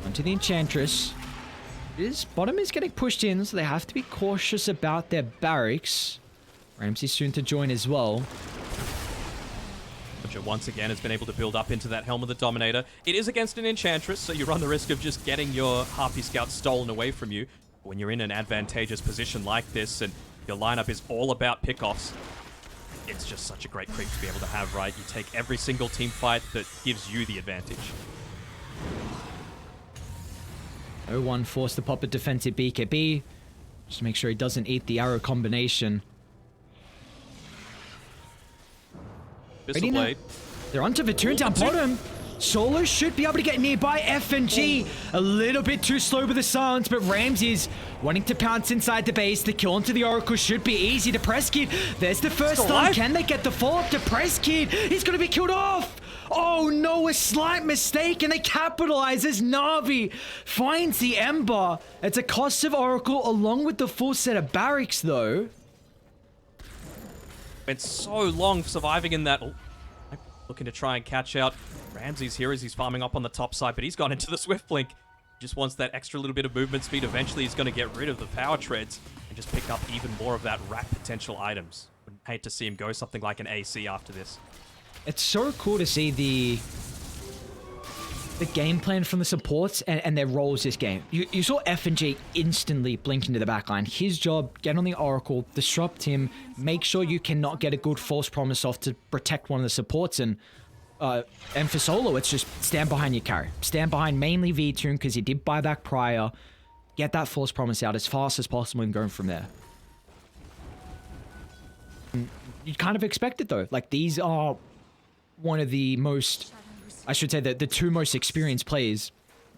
Onto the Enchantress. This bottom is getting pushed in, so they have to be cautious about their barracks. Ramsey soon to join as well. Butcher once again has been able to build up into that Helm of the Dominator. It is against an Enchantress, so you run the risk of just getting your Harpy Scout stolen away from you. When you're in an advantageous position like this and your lineup is all about pickoffs, it's just such a great creep to be able to have, right? You take every single team fight that gives you the advantage. No one forced to pop a defensive BKB. Just to make sure he doesn't eat the arrow combination. Pistol Blade. They're onto Vatoon down bottom. Solo should be able to get nearby. FNG a little bit too slow with the silence, but Ramsey's wanting to pounce inside the base. The kill onto the Oracle should be easy to Press Kid. There's the first stun. Can they get the follow-up to Press Kid? He's going to be killed off. Oh no, a slight mistake, and they capitalize as Na'Vi finds the Ember. It's a cost of Oracle along with the full set of barracks though. It's so long surviving in that. Looking to try and catch out. Ramsey's here as he's farming up on the top side, but he's gone into the Swift Blink. Just wants that extra little bit of movement speed. Eventually, he's going to get rid of the power treads and just pick up even more of that rat potential items. Would hate to see him go something like an AC after this. It's so cool to see the game plan from the supports and their roles this game. You saw FNG instantly blink into the backline. His job, get on the Oracle, disrupt him, make sure you cannot get a good false promise off to protect one of the supports. And for Solo, it's just stand behind your carry. Stand behind mainly V-Tune because he did buy back prior. Get that false promise out as fast as possible and going from there. You kind of expect it though. Like, these are one of the most, I should say, the two most experienced players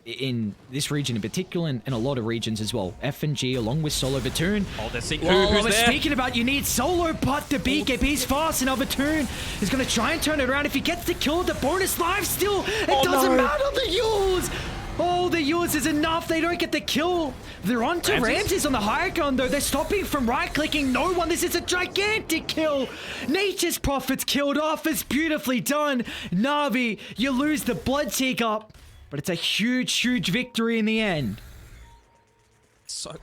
in this region in particular, and a lot of regions as well. F&G along with Solo Batoon. Oh, they're seeing Who's there? Speaking about, you need Solo, but the BKB's fast, and Batoon is going to try and turn it around. If he gets the kill, the bonus life still, it doesn't matter. The Yules! Oh, the Yules is enough. They don't get the kill. They're on to Ramses on the higher gun, though. They're stopping from right-clicking no one. This is a gigantic kill. Nature's Prophet's killed off. It's beautifully done. Na'Vi, you lose the Blood Seeker, but it's a huge, huge victory in the end. So,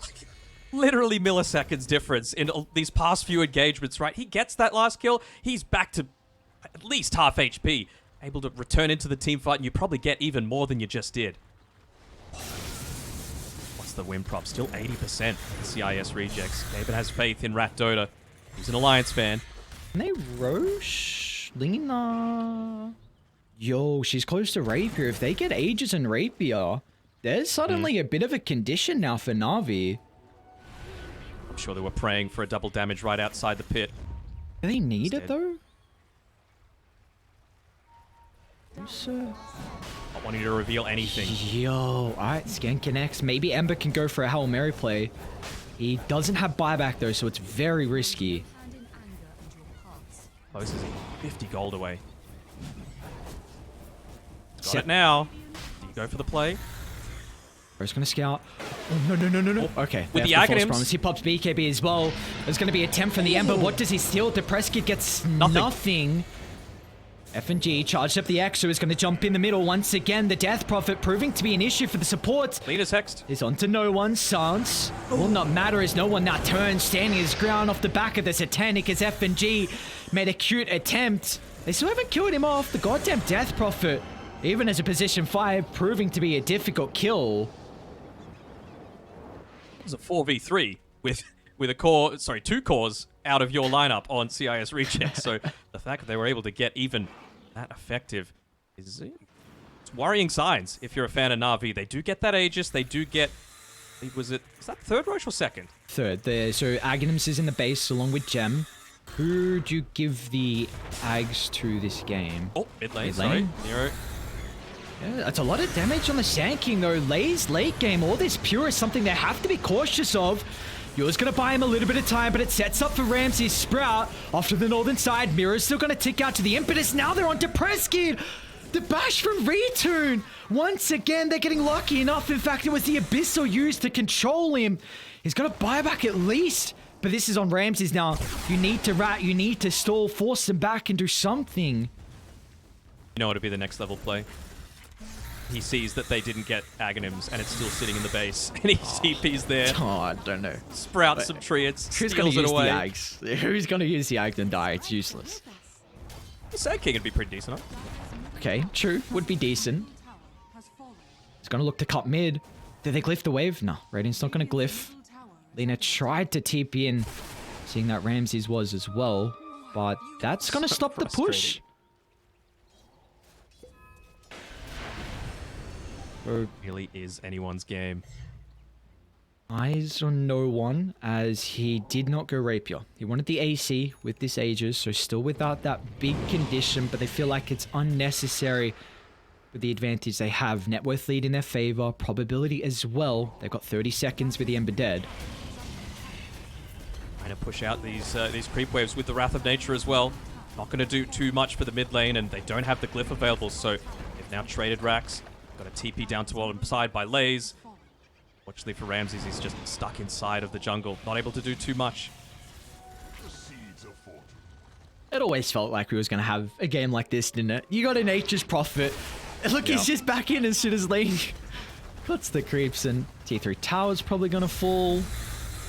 literally milliseconds difference in these past few engagements, right? He gets that last kill. He's back to at least half HP. Able to return into the team fight, and you probably get even more than you just did. What's the win prop? Still 80% for CIS rejects. David has faith in Rat Dota. He's an Alliance fan. Can they Roche? Lena? Yo, she's close to Rapier. If they get Aegis and Rapier, there's suddenly a bit of a condition now for Na'Vi. I'm sure they were praying for a double damage right outside the pit. Do they need it though? Not wanting to reveal anything. Yo, alright, Scan connects. Maybe Ember can go for a Hail Mary play. He doesn't have buyback though, so it's very risky. Closes 50 gold away. Got it now. Do you go for the play? Bro's gonna scout. Oh, no. Okay. With the false Aghanims. promise. He pops BKB as well. There's gonna be a attempt from the Ember. What does he steal? The press kid gets nothing. F&G charged up the X, so is going to jump in the middle once again. The Death Prophet proving to be an issue for the support. Lena's hexed. Is onto no one. Silence will not matter as no one now turns, standing his ground off the back of the Satanic as F&G made a cute attempt. They still haven't killed him off. The goddamn Death Prophet, even as a position 5, proving to be a difficult kill. It was a 4v3 with a core, sorry, 2 cores out of your lineup on CIS reject. So the fact that they were able to get even that effective is it's worrying signs. If you're a fan of Na'Vi, they do get that Aegis. They do get. Is that third Roche or second? Third. So Aghanims is in the base along with Gem. Who do you give the Ags to this game? Oh, mid lane. Sorry, Nero. Yeah, that's a lot of damage on the Sand King though. Lay's late game, all this pure is something they have to be cautious of. Yours gonna buy him a little bit of time, but it sets up for Ramsey's Sprout. Off to the northern side, Mirror's still gonna tick out to the Impetus. Now they're on to Preskin. The bash from Return. Once again, they're getting lucky enough. In fact, it was the Abyssal used to control him. He's got to buy back at least. But this is on Ramses now. You need to rat, you need to stall, force him back and do something. You know what'd be the next level play? He sees that they didn't get Aghanims and it's still sitting in the base. And he TP's there. Oh, I don't know. Sprouts some treants, Who's steals it away. The Ags? Who's going to use the Ags and die? It's useless. The Sand King would be pretty decent, huh? Okay, true. Would be decent. He's going to look to cut mid. Did they glyph the wave? No, Radiant's not going to glyph. Lena tried to TP in, seeing that Ramses was as well. But that's going to stop the push. Really is anyone's game. Eyes on no one, as he did not go Rapier. He wanted the AC with this Aegis, so still without that big condition, but they feel like it's unnecessary with the advantage they have. Net worth lead in their favor, probability as well. They've got 30 seconds with the Ember dead. Trying to push out these creep waves with the Wrath of Nature as well. Not going to do too much for the mid lane, and they don't have the glyph available, so they've now traded racks. Got a TP down to one side by Lays. Fortunately for Ramses, he's just stuck inside of the jungle, not able to do too much. It always felt like we was going to have a game like this, didn't it? You got a Nature's Prophet. Look, he's just back in as soon as lane cuts the creeps, and T3 tower's probably going to fall.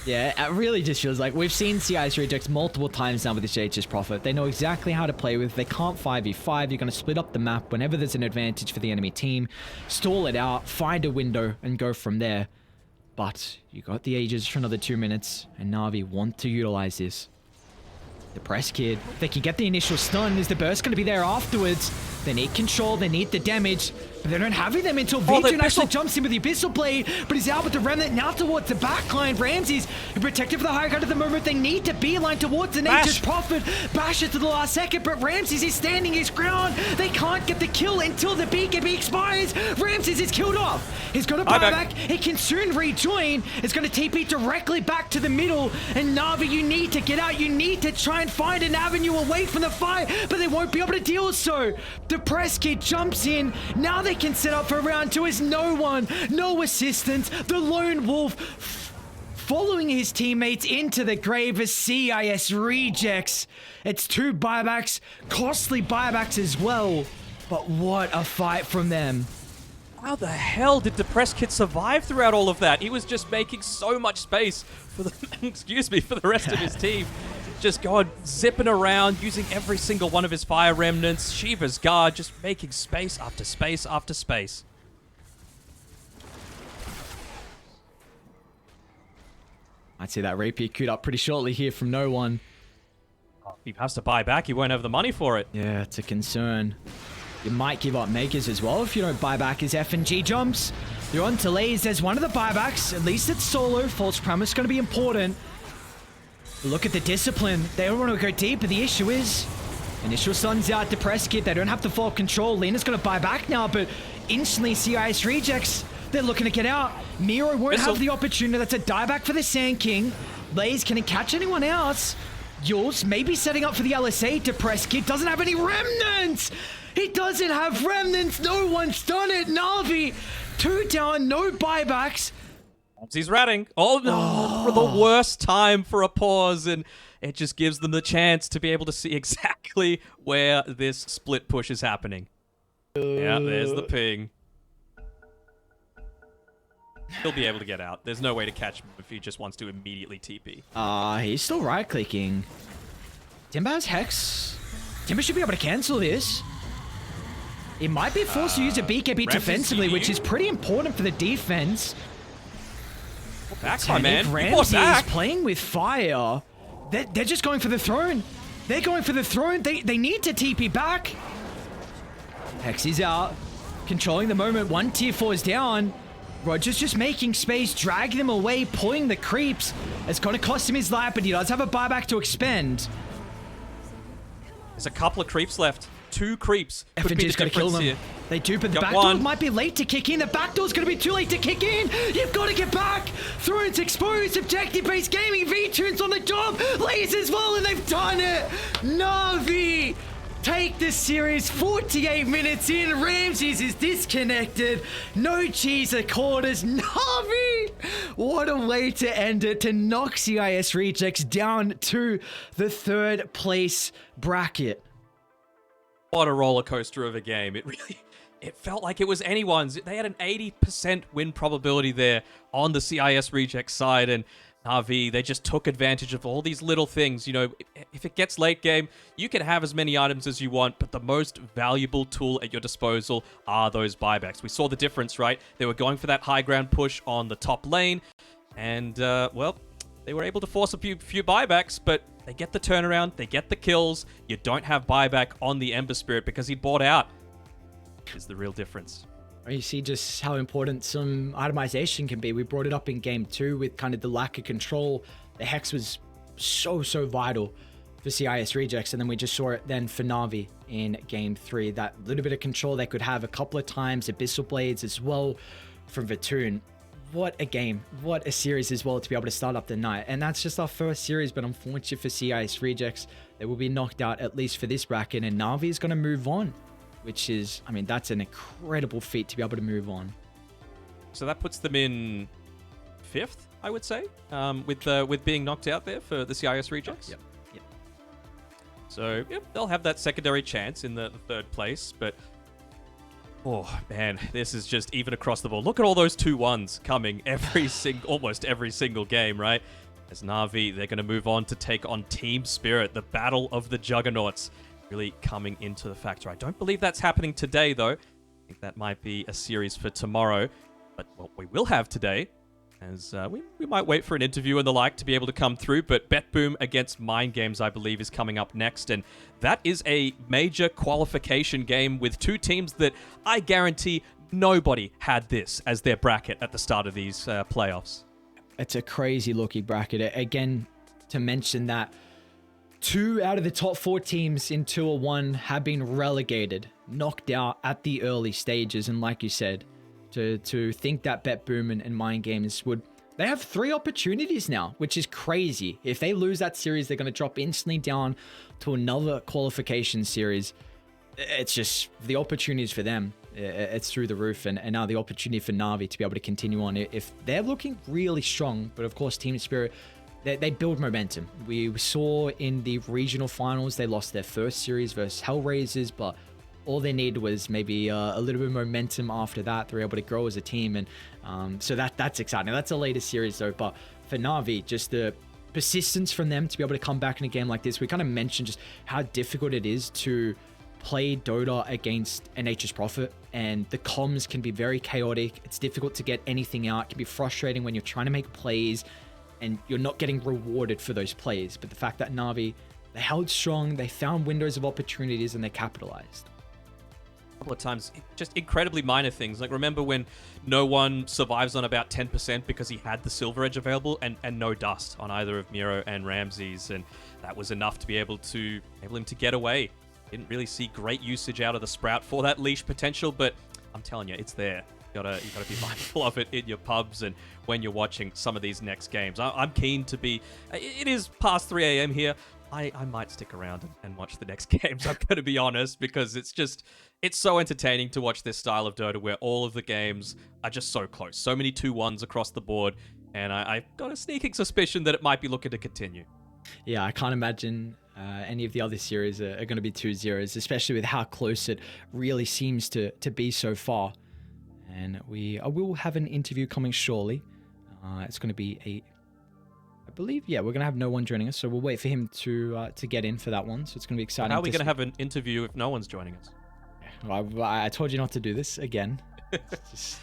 Yeah, it really just feels like we've seen CIS rejects multiple times now with this Nature's Prophet. They know exactly how to play with. They can't 5v5. You're going to split up the map whenever there's an advantage for the enemy team. Stall it out, find a window, and go from there. But you got the Aegis for another 2 minutes, and Na'Vi want to utilize this. The press kid, they can get the initial stun. Is the burst going to be there afterwards? They need control, they need the damage. But they don't have them until Oh, the V2 actually Abyssal- jumps in with the Abyssal Blade, but he's out with the Remnant now towards the backline. Ramses protected for the high ground at the moment. They need to beeline towards the Nature's Prophet. Bash it to the last second, but Ramses is standing his ground. They can't get the kill until the BKB expires. Ramses is killed off. He's got a buyback. He can soon rejoin. It's going to TP directly back to the middle. And NaVi, you need to get out. You need to try and find an avenue away from the fire, but they won't be able to deal so. The press kid jumps in. Now they can set up for round 2 as no one, no assistance. The lone wolf following his teammates into the grave as CIS rejects. It's 2 buybacks, costly buybacks as well. But what a fight from them. How the hell did Depressed Kid survive throughout all of that? He was just making so much space for the excuse me, for the rest of his team. Just going zipping around, using every single one of his fire remnants. Shiva's guard, just making space after space after space. I'd see that rapier queued up pretty shortly here from no one. He has to buy back. He won't have the money for it. Yeah, it's a concern. You might give up Makers as well if you don't buy back his F&G jumps. You're on to Lays. There's one of the buybacks. At least it's solo. False premise going to be important. Look at the discipline. They don't want to go deep, but the issue is initial sun's out, Depressed Kid. They don't have the full control. Lena's going to buy back now, but instantly CIS rejects. They're looking to get out. Miro won't have the opportunity. That's a dieback for the Sand King. Lays, can he catch anyone else? Yules maybe setting up for the LSA. Depressed Kid doesn't have any remnants. He doesn't have remnants. No one's done it. NaVi, 2 down, no buybacks. He's ratting. Oh no, for the worst time for a pause, and it just gives them the chance to be able to see exactly where this split push is happening. Yeah, there's the ping. He'll be able to get out. There's no way to catch him if he just wants to immediately TP. He's still right-clicking. Timber has Hex. Timber should be able to cancel this. It might be forced to use a BKB defensively, which is pretty important for the defense. Back, my man. Ramsey is playing with fire. They're just going for the throne. They're going for the throne. They need to TP back. Hex is out. Controlling the moment. 1 tier 4 is down. Roger's just making space, dragging them away, pulling the creeps. It's going to cost him his life, but he does have a buyback to expend. There's a couple of creeps left. 2 creeps. FNG's got to kill them. Here. They do, but the backdoor might be late to kick in. The backdoor's going to be too late to kick in. You've got to get back. Thrones exposed. Objective-based gaming. V-Tunes on the job. Lays as well, and they've done it. NaVi take this series 48 minutes in. Ramses is disconnected. No cheese at quarters. NaVi! What a way to end it, to knock CIS Rejects down to the 3rd place bracket. What a roller coaster of a game. It felt like it was anyone's. They had an 80% win probability there on the CIS Reject side, and NaVi, they just took advantage of all these little things. You know, if it gets late game, you can have as many items as you want, but the most valuable tool at your disposal are those buybacks. We saw the difference, right? They were going for that high ground push on the top lane, and, well, they were able to force a few buybacks, but they get the turnaround, they get the kills. You don't have buyback on the Ember Spirit because he bought out. Is the real difference. You see just how important some itemization can be. We brought it up in game 2 with kind of the lack of control. The Hex was so vital for CIS Rejects, and then we just saw it then for NaVi in game 3. That little bit of control they could have a couple of times, Abyssal Blades as well from Vatoon. What a game. What a series as well to be able to start up the night. And that's just our first series, but unfortunately for CIS Rejects, they will be knocked out at least for this bracket, and NaVi is going to move on, which is, I mean, that's an incredible feat to be able to move on. So that puts them in 5th, I would say, with being knocked out there for the CIS Rejects. Yep. So, yep, they'll have that secondary chance in the 3rd place, but oh man, this is just even across the board. Look at all those 2-1s coming almost every single game, right? As NaVi, they're going to move on to take on Team Spirit, the battle of the Juggernauts, really coming into the factor. I don't believe that's happening today, though. I think that might be a series for tomorrow. But what we will have today as we might wait for an interview and the like to be able to come through. But BetBoom against Mind Games, I believe, is coming up next. And that is a major qualification game with two teams that I guarantee nobody had this as their bracket at the start of these playoffs. It's a crazy looking bracket. Again, to mention that 2 out of the top 4 teams in 201 have been relegated, knocked out at the early stages. And like you said, to think that BetBoom and Mind Games they have 3 opportunities now, which is crazy. If they lose that series, they're going to drop instantly down to another qualification series. It's just the opportunities for them. It's through the roof. And now the opportunity for NaVi to be able to continue on. If they're looking really strong, but of course, Team Spirit, they build momentum. We saw in the regional finals, they lost their first series versus Hellraisers, but all they needed was maybe a little bit of momentum after that. They're able to grow as a team, and so that's exciting. That's a later series though, but for NaVi, just the persistence from them to be able to come back in a game like this. We kind of mentioned just how difficult it is to play Dota against a Nature's Prophet, and the comms can be very chaotic. It's difficult to get anything out. It can be frustrating when you're trying to make plays and you're not getting rewarded for those plays. But the fact that NaVi, they held strong, they found windows of opportunities, and they capitalized. A couple of times, just incredibly minor things. Like, remember when no one survives on about 10% because he had the Silver Edge available and no dust on either of Miro and Ramses, and that was enough to be able to enable him to get away. Didn't really see great usage out of the Sprout for that leash potential, but I'm telling you, it's there. You gotta be mindful of it in your pubs and when you're watching some of these next games. I'm keen to be. It is past 3 a.m. here. I might stick around and watch the next games. I'm gonna be honest, because it's so entertaining to watch this style of Dota where all of the games are just so close. So many 2-1s across the board, and I've got a sneaking suspicion that it might be looking to continue. Yeah, I can't imagine any of the other series are going to be 2-0s, especially with how close it really seems to be so far. And I will have an interview coming shortly. It's going to be I believe, yeah, we're going to have no one joining us, so we'll wait for him to get in for that one. So it's going to be exciting. How are we going to have an interview if no one's joining us? Well, I told you not to do this again. Just,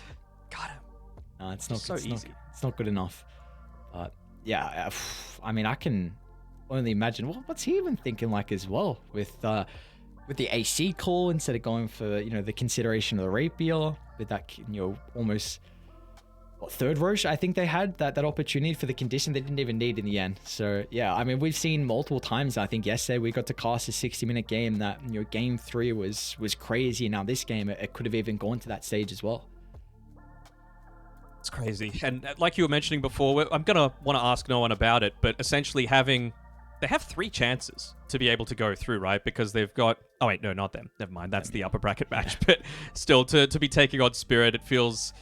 got him. It's not so easy. It's not good enough. But yeah, I mean, I can only imagine what's he even thinking like as well with the AC call instead of going for the consideration of the rapier with that almost third Roche. I think they had that opportunity for the condition they didn't even need in the end. So yeah, I mean, we've seen multiple times. I think yesterday we got to cast a 60-minute game that game 3 was crazy. Now this game it could have even gone to that stage as well. It's crazy. And like you were mentioning before, I'm gonna want to ask no one about it, but essentially they have 3 chances to be able to go through, right? Because they've got... Oh, wait, no, not them. Never mind. That's the upper bracket match. Yeah. But still, to be taking on Spirit, it feels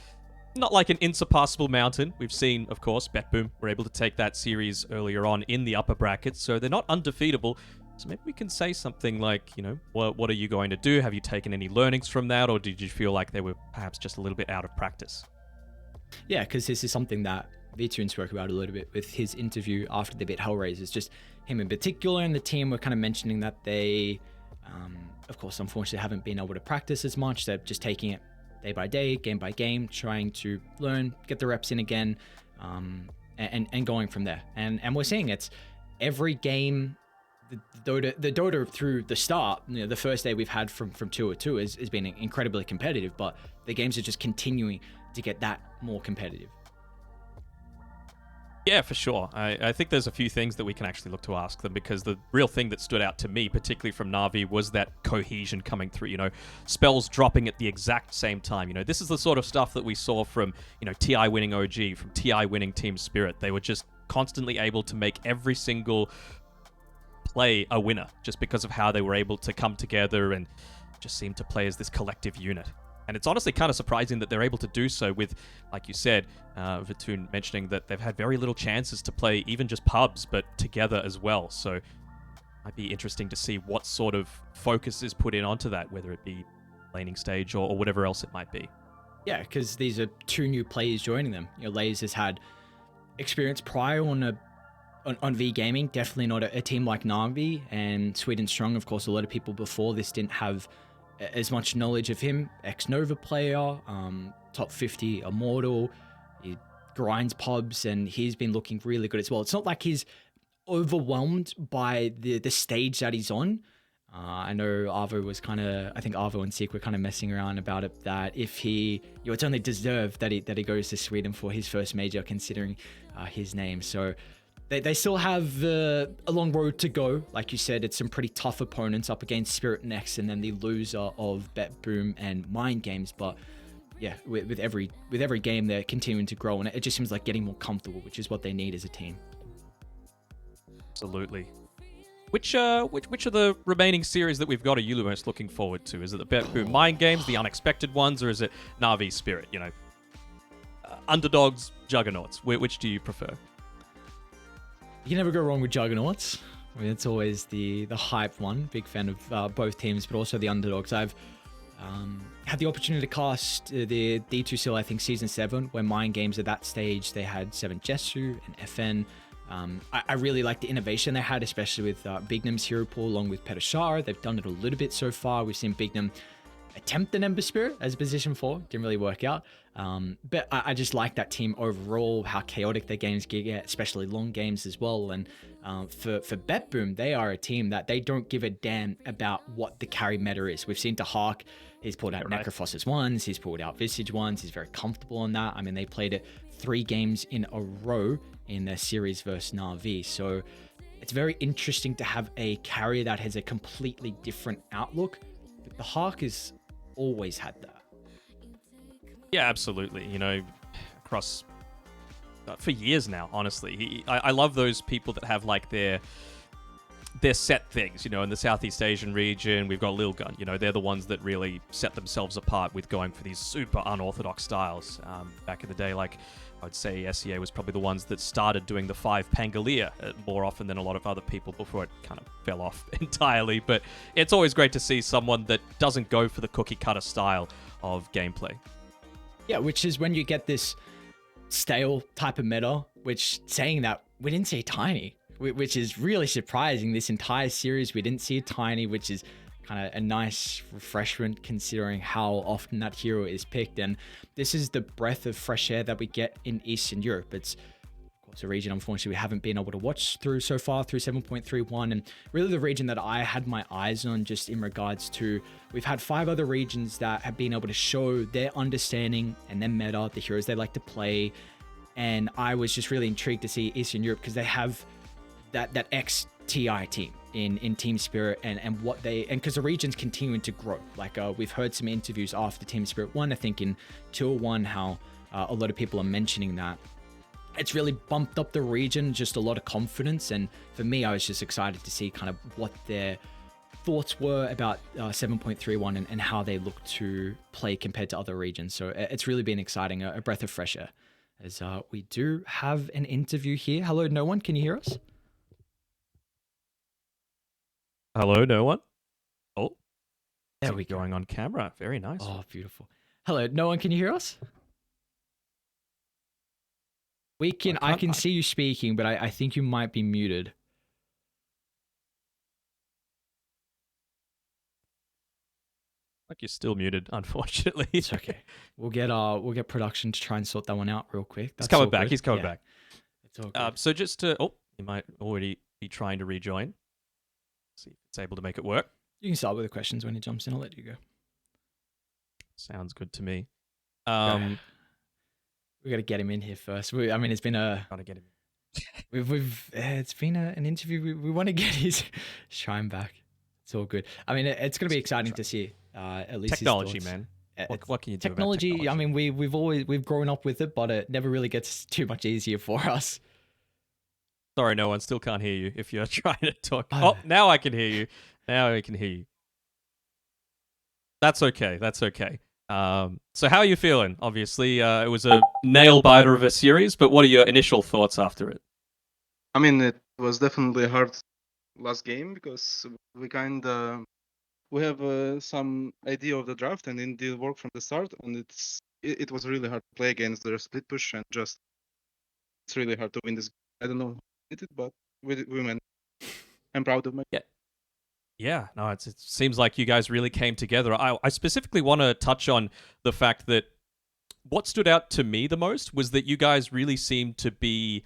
not like an insurpassable mountain. We've seen, of course, BetBoom were able to take that series earlier on in the upper bracket, so they're not undefeatable. So maybe we can say something like, what are you going to do? Have you taken any learnings from that? Or did you feel like they were perhaps just a little bit out of practice? Yeah, because this is something that Vitoon spoke about a little bit with his interview after they beat Hellraisers. Just him in particular and the team were kind of mentioning that they, of course, unfortunately haven't been able to practice as much. They're just taking it day by day, game by game, trying to learn, get the reps in again, and going from there. And we're seeing it's every game, the Dota through the start, the first day we've had from 202 has been incredibly competitive, but the games are just continuing to get that more competitive. Yeah, for sure. I think there's a few things that we can actually look to ask them, because the real thing that stood out to me, particularly from NaVi, was that cohesion coming through, spells dropping at the exact same time. This is the sort of stuff that we saw from, TI winning OG, from TI winning Team Spirit. They were just constantly able to make every single play a winner just because of how they were able to come together and just seem to play as this collective unit. And it's honestly kind of surprising that they're able to do so with, like you said, Vitoon mentioning that they've had very little chances to play even just pubs, but together as well. So it might be interesting to see what sort of focus is put in onto that, whether it be laning stage or whatever else it might be. Yeah, because these are 2 new players joining them. Lays has had experience prior on V Gaming, definitely not a team like NaVi, and Sweden Strong, of course, a lot of people before this didn't have as much knowledge of him. Ex-Nova player, top 50 Immortal. He grinds pubs, and he's been looking really good as well. It's not like he's overwhelmed by the stage that he's on. I know Arvo was I think Arvo and Seek were kind of messing around about it, that if he, it's only deserved that he goes to Sweden for his first major, considering his name. So they still have a long road to go. Like you said, it's some pretty tough opponents up against Spirit next, and then the loser of Bet Boom and Mind Games. But yeah, with every game, they're continuing to grow, and it just seems like getting more comfortable, which is what they need as a team. Absolutely. Which of the remaining series that we've got are you most looking forward to? Is it the Bet Boom Mind Games, the unexpected ones, or is it NaVi Spirit? Underdogs, Juggernauts. Which do you prefer? You can never go wrong with Juggernauts. I mean, it's always the hype one. Big fan of both teams, but also the underdogs. I've had the opportunity to cast the D2 Seal, I think, Season 7, where Mind Games at that stage, they had 7 Jesu and FN. I really like the innovation they had, especially with Bignum's hero pool along with Petashara. They've done it a little bit so far. We've seen Bignum attempt an Ember Spirit as a position 4. Didn't really work out. But I just like that team overall, how chaotic their games get, especially long games as well. And for Bet Boom, they are a team that they don't give a damn about what the carry meta is. We've seen Dahak, he's pulled out Necrophossus ones, he's pulled out Visage ones, he's very comfortable on that. I mean, they played it 3 games in a row in their series versus NaVi. So it's very interesting to have a carrier that has a completely different outlook. But the Hawk has always had that. Yeah, absolutely. Across for years now, honestly. I love those people that have like their set things, in the Southeast Asian region. We've got Lil Gun, they're the ones that really set themselves apart with going for these super unorthodox styles. Back in the day, like I would say SEA was probably the ones that started doing the 5 Pangolier more often than a lot of other people before it kind of fell off entirely. But it's always great to see someone that doesn't go for the cookie cutter style of gameplay. Yeah, which is when you get this stale type of meta, which saying that we didn't see Tiny, which is really surprising. This entire series, we didn't see a Tiny, which is kind of a nice refreshment considering how often that hero is picked. And this is the breath of fresh air that we get in Eastern Europe. It's, of course, a region, unfortunately, we haven't been able to watch through so far through 7.31. And really the region that I had my eyes on, just in regards to, we've had 5 other regions that have been able to show their understanding and their meta, the heroes they like to play. And I was just really intrigued to see Eastern Europe, because they have that ex-TI team in Team Spirit, and what they, and because the region's continuing to grow. Like we've heard some interviews after Team Spirit 1, I think in Tour 1, how a lot of people are mentioning that it's really bumped up the region, just a lot of confidence. And for me, I was just excited to see kind of what their thoughts were about 7.31 and how they look to play compared to other regions. So it's really been exciting, a breath of fresh air. As we do have an interview here. Hello, no one, can you hear us? Hello, no one? Oh, there we go. Going on camera. Very nice. Oh, beautiful. Hello, no one, can you hear us? We can. I can see you speaking, but I think you might be muted. Like you're still muted, unfortunately. It's okay. We'll get production to try and sort that one out real quick. He's coming back. He's coming back. It's all good. So just to, you might already be trying to rejoin. See if it's able to make it work. You can start with the questions when he jumps in. I'll let you go. Sounds good to me. We got to get him in here first. It's been Gotta get him. it's been an interview. We want to get his shine back. It's all good. I mean, it's going to be exciting to see. At least technology, man. What can you do about technology? I mean, we've grown up with it, but it never really gets too much easier for us. Sorry, no one still can't hear you if you're trying to talk. Oh, now I can hear you. Now I can hear you. That's okay. That's okay. So how are you feeling? Obviously, it was a nail biter of a series, but what are your initial thoughts after it? I mean, it was definitely a hard last game because we have some idea of the draft, and it did work from the start, and it was really hard to play against the split push, and just it's really hard to win this. I don't know it, but we went. I'm proud of my. Yeah, no, it seems like you guys really came together. I specifically want to touch on the fact that what stood out to me the most was that you guys really seemed to be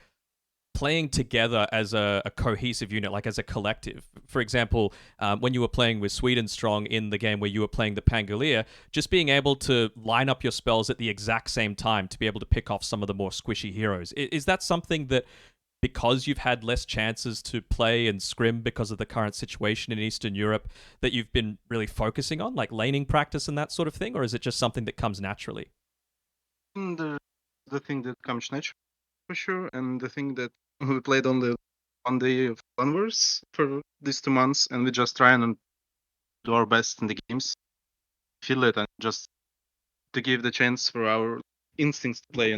playing together as a cohesive unit, like as a collective. For example, when you were playing with Sweden Strong in the game where you were playing the Pangolier, just being able to line up your spells at the exact same time to be able to pick off some of the more squishy heroes. Is that something that, because you've had less chances to play and scrim because of the current situation in Eastern Europe, that you've been really focusing on, like laning practice and that sort of thing? Or is it just something that comes naturally? The thing that comes natural for sure, and the thing that we played on the day of onwards for these 2 months, and we just try and do our best in the games, feel it, and just to give the chance for our instincts to play.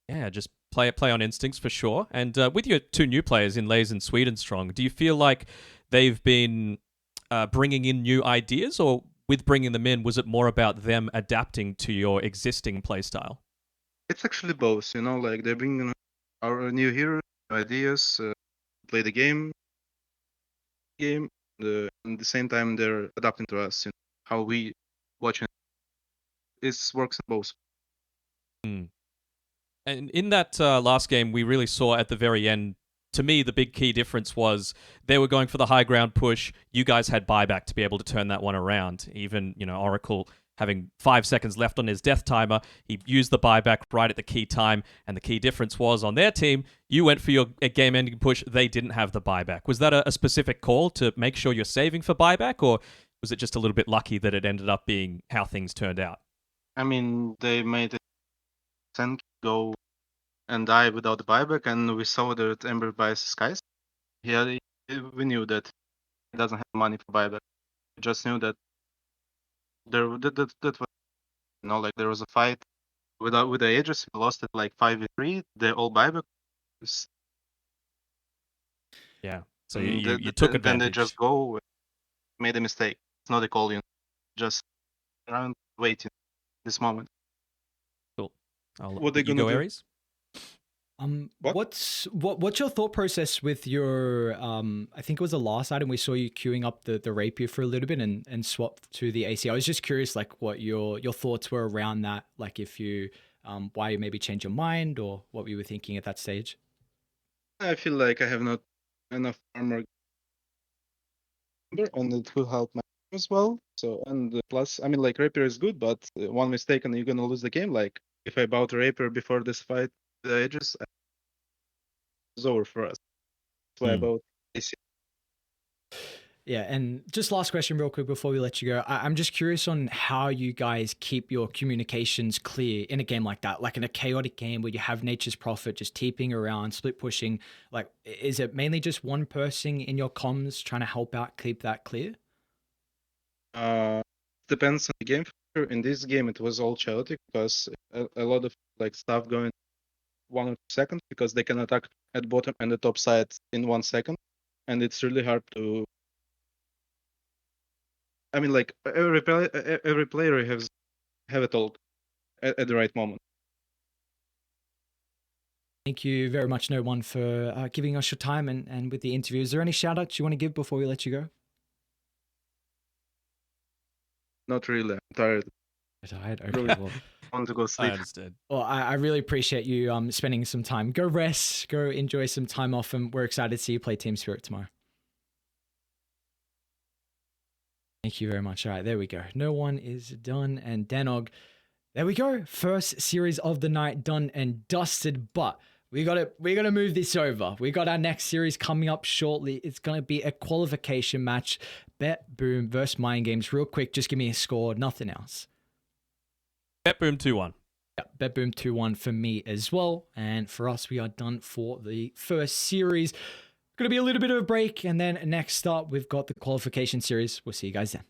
Yeah, just play on instincts for sure. And with your two new players in Lays and Sweden Strong, do you feel like they've been bringing in new ideas, or with bringing them in, was it more about them adapting to your existing playstyle? It's actually both, like they're bringing our new heroes, ideas, play the game, and at the same time they're adapting to us, how we watch it. It works in both. Mm. And in that last game, we really saw at the very end, to me, the big key difference was they were going for the high ground push. You guys had buyback to be able to turn that one around. Even, Oracle having 5 seconds left on his death timer, he used the buyback right at the key time. And the key difference was on their team, you went for your game-ending push. They didn't have the buyback. Was that a specific call to make sure you're saving for buyback, or was it just a little bit lucky that it ended up being how things turned out? I mean, they made it go and die without the buyback, and we saw that Ember buys skies. We knew that he doesn't have money for buyback. We just knew that that was, like there was a fight with the Aegis. We lost it like 5v3. They all buyback. Yeah. So you took advantage. Then they just go, made a mistake. It's not a call, just around waiting this moment. Cool. What they gonna go, Aries? What's your thought process with your I think it was the last item we saw you queuing up the rapier for a little bit and swap to the AC. I was just curious, like, what your thoughts were around that, like if you why you maybe change your mind, or what you were thinking at that stage. I feel like I have not enough armor, and it will help my as well. So, and plus, I mean, like, rapier is good, but one mistake and you're gonna lose the game. Like, if I bought a rapier before this fight, the Aegis, it's over for us. That's why I bought AC. Yeah, and just last question real quick before we let you go. I'm just curious on how you guys keep your communications clear in a game like that, like in a chaotic game where you have Nature's Prophet just TPing around, split pushing. Like, is it mainly just one person in your comms trying to help out keep that clear? Depends on the game. In this game, it was all chaotic because a lot of like stuff going 1 or 2 seconds, because they can attack at bottom and the top side in 1 second, and it's really hard to. I mean, like every player have it all at the right moment. Thank you very much, No One, for giving us your time and with the interview. Is there any shout outs you want to give before we let you go? Not really. I'm tired. Tired? Okay, Really well. Want to go sleep. I understood. Well, I really appreciate you spending some time. Go rest, go enjoy some time off, and we're excited to see you play Team Spirit tomorrow. Thank you very much. All right, there we go. No One is done, and Danog, there we go. First series of the night done and dusted, but we gotta move this over. We got our next series coming up shortly. It's gonna be a qualification match. Bet Boom versus Mind Games. Real quick, just give me a score, nothing else. Bet Boom 2-1. Yeah, Bet Boom 2-1 for me as well. And for us, we are done for the first series. Gonna be a little bit of a break, and then next up, we've got the qualification series. We'll see you guys then.